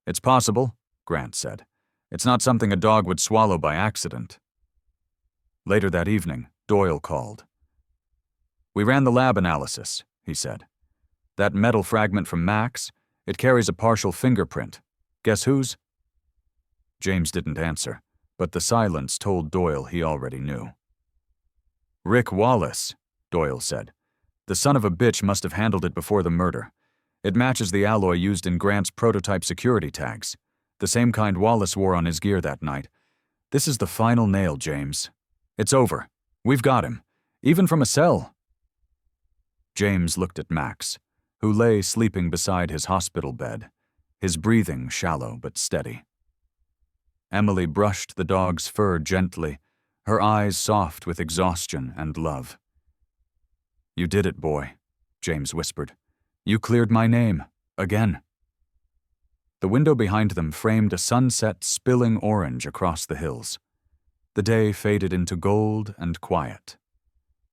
"It's possible," Grant said. "It's not something a dog would swallow by accident." Later that evening, Doyle called. "We ran the lab analysis," he said. "That metal fragment from Max, it carries a partial fingerprint. Guess whose?" James didn't answer, but the silence told Doyle he already knew. "Rick Wallace," Doyle said. "The son of a bitch must have handled it before the murder. It matches the alloy used in Grant's prototype security tags, the same kind Wallace wore on his gear that night. This is the final nail, James. It's over. We've got him, even from a cell." James looked at Max, who lay sleeping beside his hospital bed, his breathing shallow but steady. Emily brushed the dog's fur gently, her eyes soft with exhaustion and love. "You did it, boy," James whispered. "You cleared my name, again." The window behind them framed a sunset spilling orange across the hills. The day faded into gold and quiet.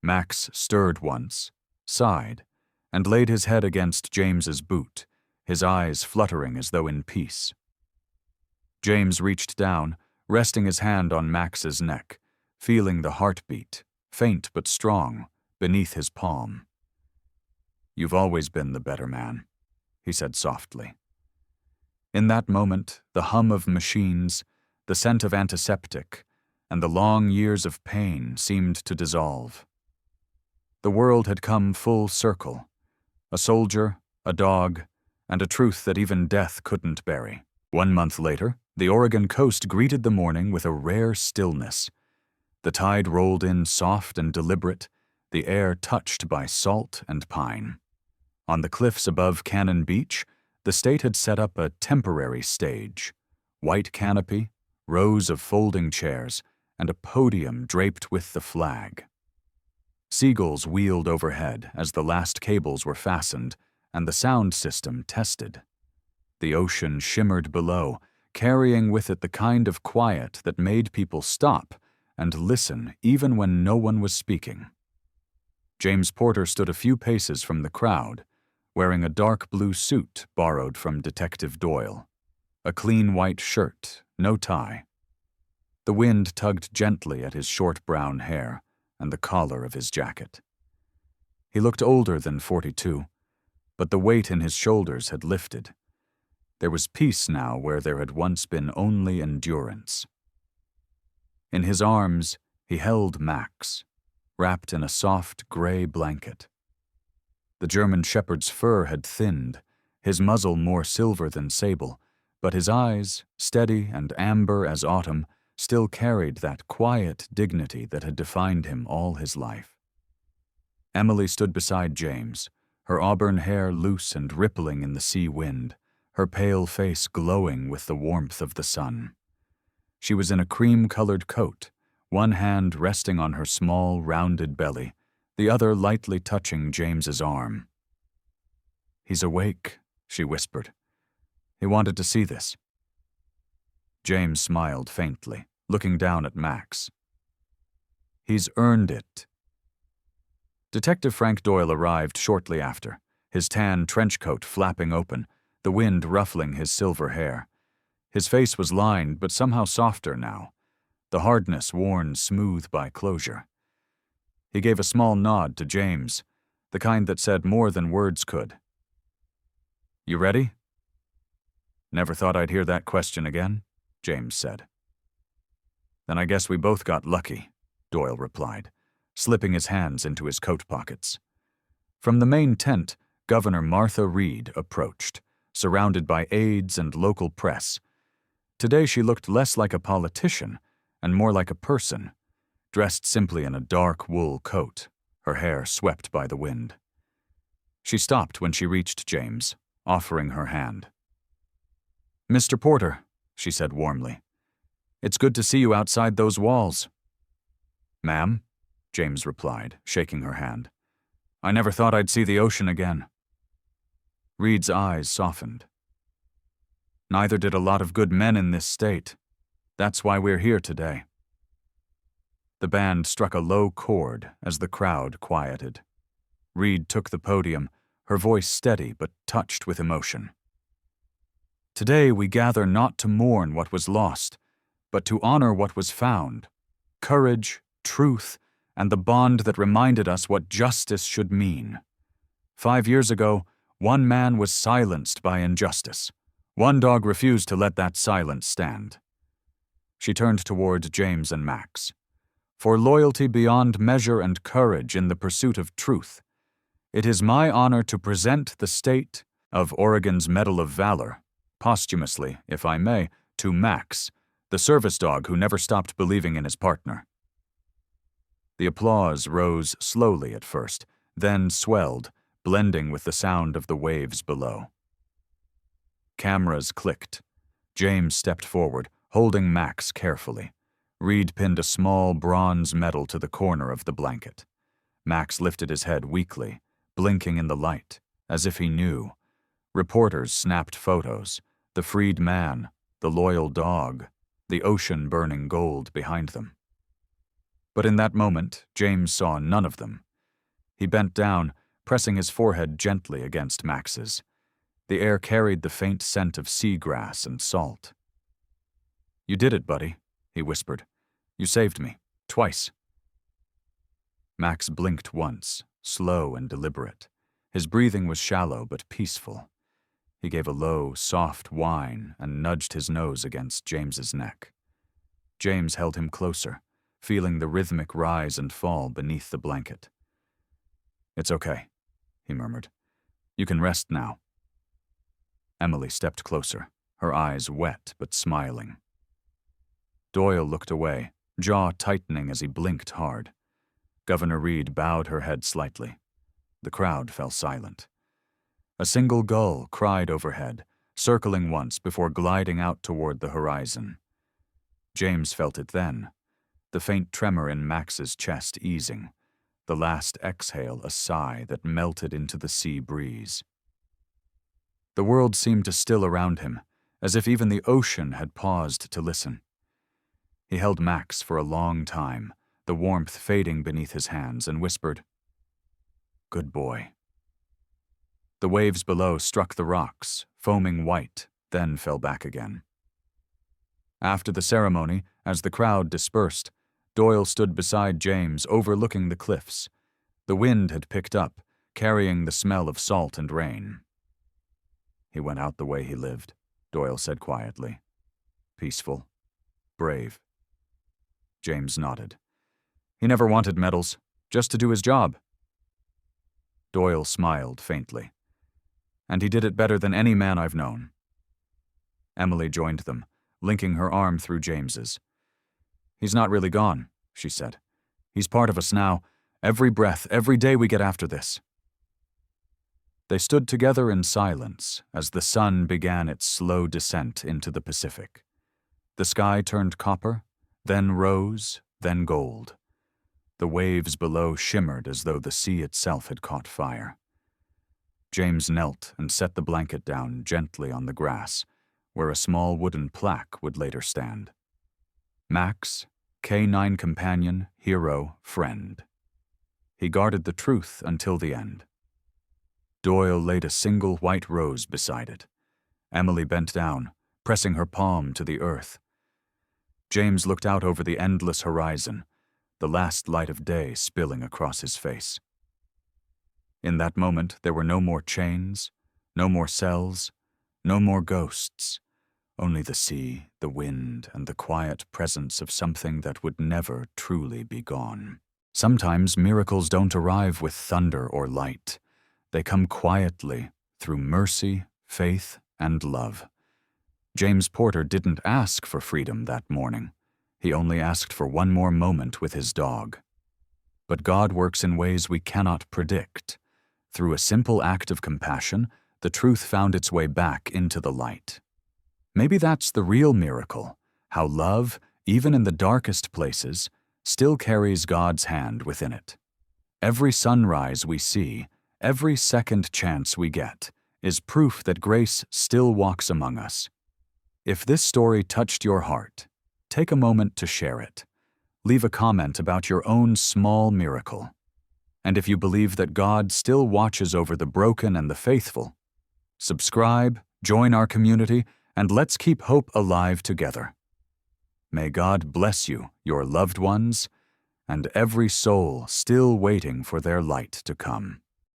Max stirred once, sighed, and laid his head against James's boot, his eyes fluttering as though in peace. James reached down, resting his hand on Max's neck, feeling the heartbeat, faint but strong, beneath his palm. "You've always been the better man," he said softly. In that moment, the hum of machines, the scent of antiseptic, and the long years of pain seemed to dissolve. The world had come full circle, a soldier, a dog, and a truth that even death couldn't bury. 1 month later, the Oregon coast greeted the morning with a rare stillness. The tide rolled in soft and deliberate, the air touched by salt and pine. On the cliffs above Cannon Beach, the state had set up a temporary stage. White canopy, rows of folding chairs, and a podium draped with the flag. Seagulls wheeled overhead as the last cables were fastened, and the sound system tested. The ocean shimmered below, carrying with it the kind of quiet that made people stop and listen even when no one was speaking. James Porter stood a few paces from the crowd, wearing a dark blue suit borrowed from Detective Doyle, a clean white shirt, no tie. The wind tugged gently at his short brown hair and the collar of his jacket. He looked older than 42, but the weight in his shoulders had lifted. There was peace now where there had once been only endurance. In his arms, he held Max, wrapped in a soft gray blanket. The German shepherd's fur had thinned, his muzzle more silver than sable, but his eyes, steady and amber as autumn, still carried that quiet dignity that had defined him all his life. Emily stood beside James, her auburn hair loose and rippling in the sea wind, her pale face glowing with the warmth of the sun. She was in a cream-colored coat, one hand resting on her small, rounded belly, the other lightly touching James's arm. "He's awake," she whispered. "He wanted to see this." James smiled faintly, looking down at Max. "He's earned it." Detective Frank Doyle arrived shortly after, his tan trench coat flapping open, the wind ruffling his silver hair. His face was lined, but somehow softer now, the hardness worn smooth by closure. He gave a small nod to James, the kind that said more than words could. "You ready?" "Never thought I'd hear that question again," James said. "Then I guess we both got lucky," Doyle replied, slipping his hands into his coat pockets. From the main tent, Governor Martha Reed approached, surrounded by aides and local press. Today she looked less like a politician and more like a person, dressed simply in a dark wool coat, her hair swept by the wind. She stopped when she reached James, offering her hand. "Mr. Porter," she said warmly, "it's good to see you outside those walls." "Ma'am," James replied, shaking her hand. "I never thought I'd see the ocean again." Reed's eyes softened. "Neither did a lot of good men in this state. That's why we're here today." The band struck a low chord as the crowd quieted. Reed took the podium, her voice steady but touched with emotion. "Today we gather not to mourn what was lost, but to honor what was found, courage, truth, and the bond that reminded us what justice should mean. 5 years ago, one man was silenced by injustice. One dog refused to let that silence stand." She turned toward James and Max. "For loyalty beyond measure and courage in the pursuit of truth, it is my honor to present the state of Oregon's Medal of Valor, posthumously, if I may, to Max, the service dog who never stopped believing in his partner." The applause rose slowly at first, then swelled, blending with the sound of the waves below. Cameras clicked. James stepped forward, holding Max carefully. Reed pinned a small bronze medal to the corner of the blanket. Max lifted his head weakly, blinking in the light, as if he knew. Reporters snapped photos, the freed man, the loyal dog, the ocean burning gold behind them. But in that moment, James saw none of them. He bent down, pressing his forehead gently against Max's. The air carried the faint scent of seagrass and salt. "You did it, buddy," he whispered. "You saved me, twice." Max blinked once, slow and deliberate. His breathing was shallow but peaceful. He gave a low, soft whine and nudged his nose against James's neck. James held him closer, feeling the rhythmic rise and fall beneath the blanket. "It's okay," he murmured. "You can rest now." Emily stepped closer, her eyes wet but smiling. Doyle looked away, jaw tightening as he blinked hard. Governor Reed bowed her head slightly. The crowd fell silent. A single gull cried overhead, circling once before gliding out toward the horizon. James felt it then, the faint tremor in Max's chest easing, the last exhale a sigh that melted into the sea breeze. The world seemed to still around him, as if even the ocean had paused to listen. He held Max for a long time, the warmth fading beneath his hands, and whispered, "Good boy." The waves below struck the rocks, foaming white, then fell back again. After the ceremony, as the crowd dispersed, Doyle stood beside James, overlooking the cliffs. The wind had picked up, carrying the smell of salt and rain. "He went out the way he lived," Doyle said quietly. "Peaceful, brave." James nodded. "He never wanted medals, just to do his job." Doyle smiled faintly. "And he did it better than any man I've known." Emily joined them, linking her arm through James's. "He's not really gone," she said. "He's part of us now, every breath, every day we get after this." They stood together in silence as the sun began its slow descent into the Pacific. The sky turned copper, then rose, then gold. The waves below shimmered as though the sea itself had caught fire. James knelt and set the blanket down gently on the grass, where a small wooden plaque would later stand. Max, K9 companion, hero, friend. He guarded the truth until the end. Doyle laid a single white rose beside it. Emily bent down, pressing her palm to the earth. James looked out over the endless horizon, the last light of day spilling across his face. In that moment, there were no more chains, no more cells, no more ghosts, only the sea, the wind, and the quiet presence of something that would never truly be gone. Sometimes miracles don't arrive with thunder or light. They come quietly through mercy, faith, and love. James Porter didn't ask for freedom that morning. He only asked for one more moment with his dog. But God works in ways we cannot predict. Through a simple act of compassion, the truth found its way back into the light. Maybe that's the real miracle, how love, even in the darkest places, still carries God's hand within it. Every sunrise we see, every second chance we get, is proof that grace still walks among us. If this story touched your heart, take a moment to share it. Leave a comment about your own small miracle. And if you believe that God still watches over the broken and the faithful, subscribe, join our community, and let's keep hope alive together. May God bless you, your loved ones, and every soul still waiting for their light to come.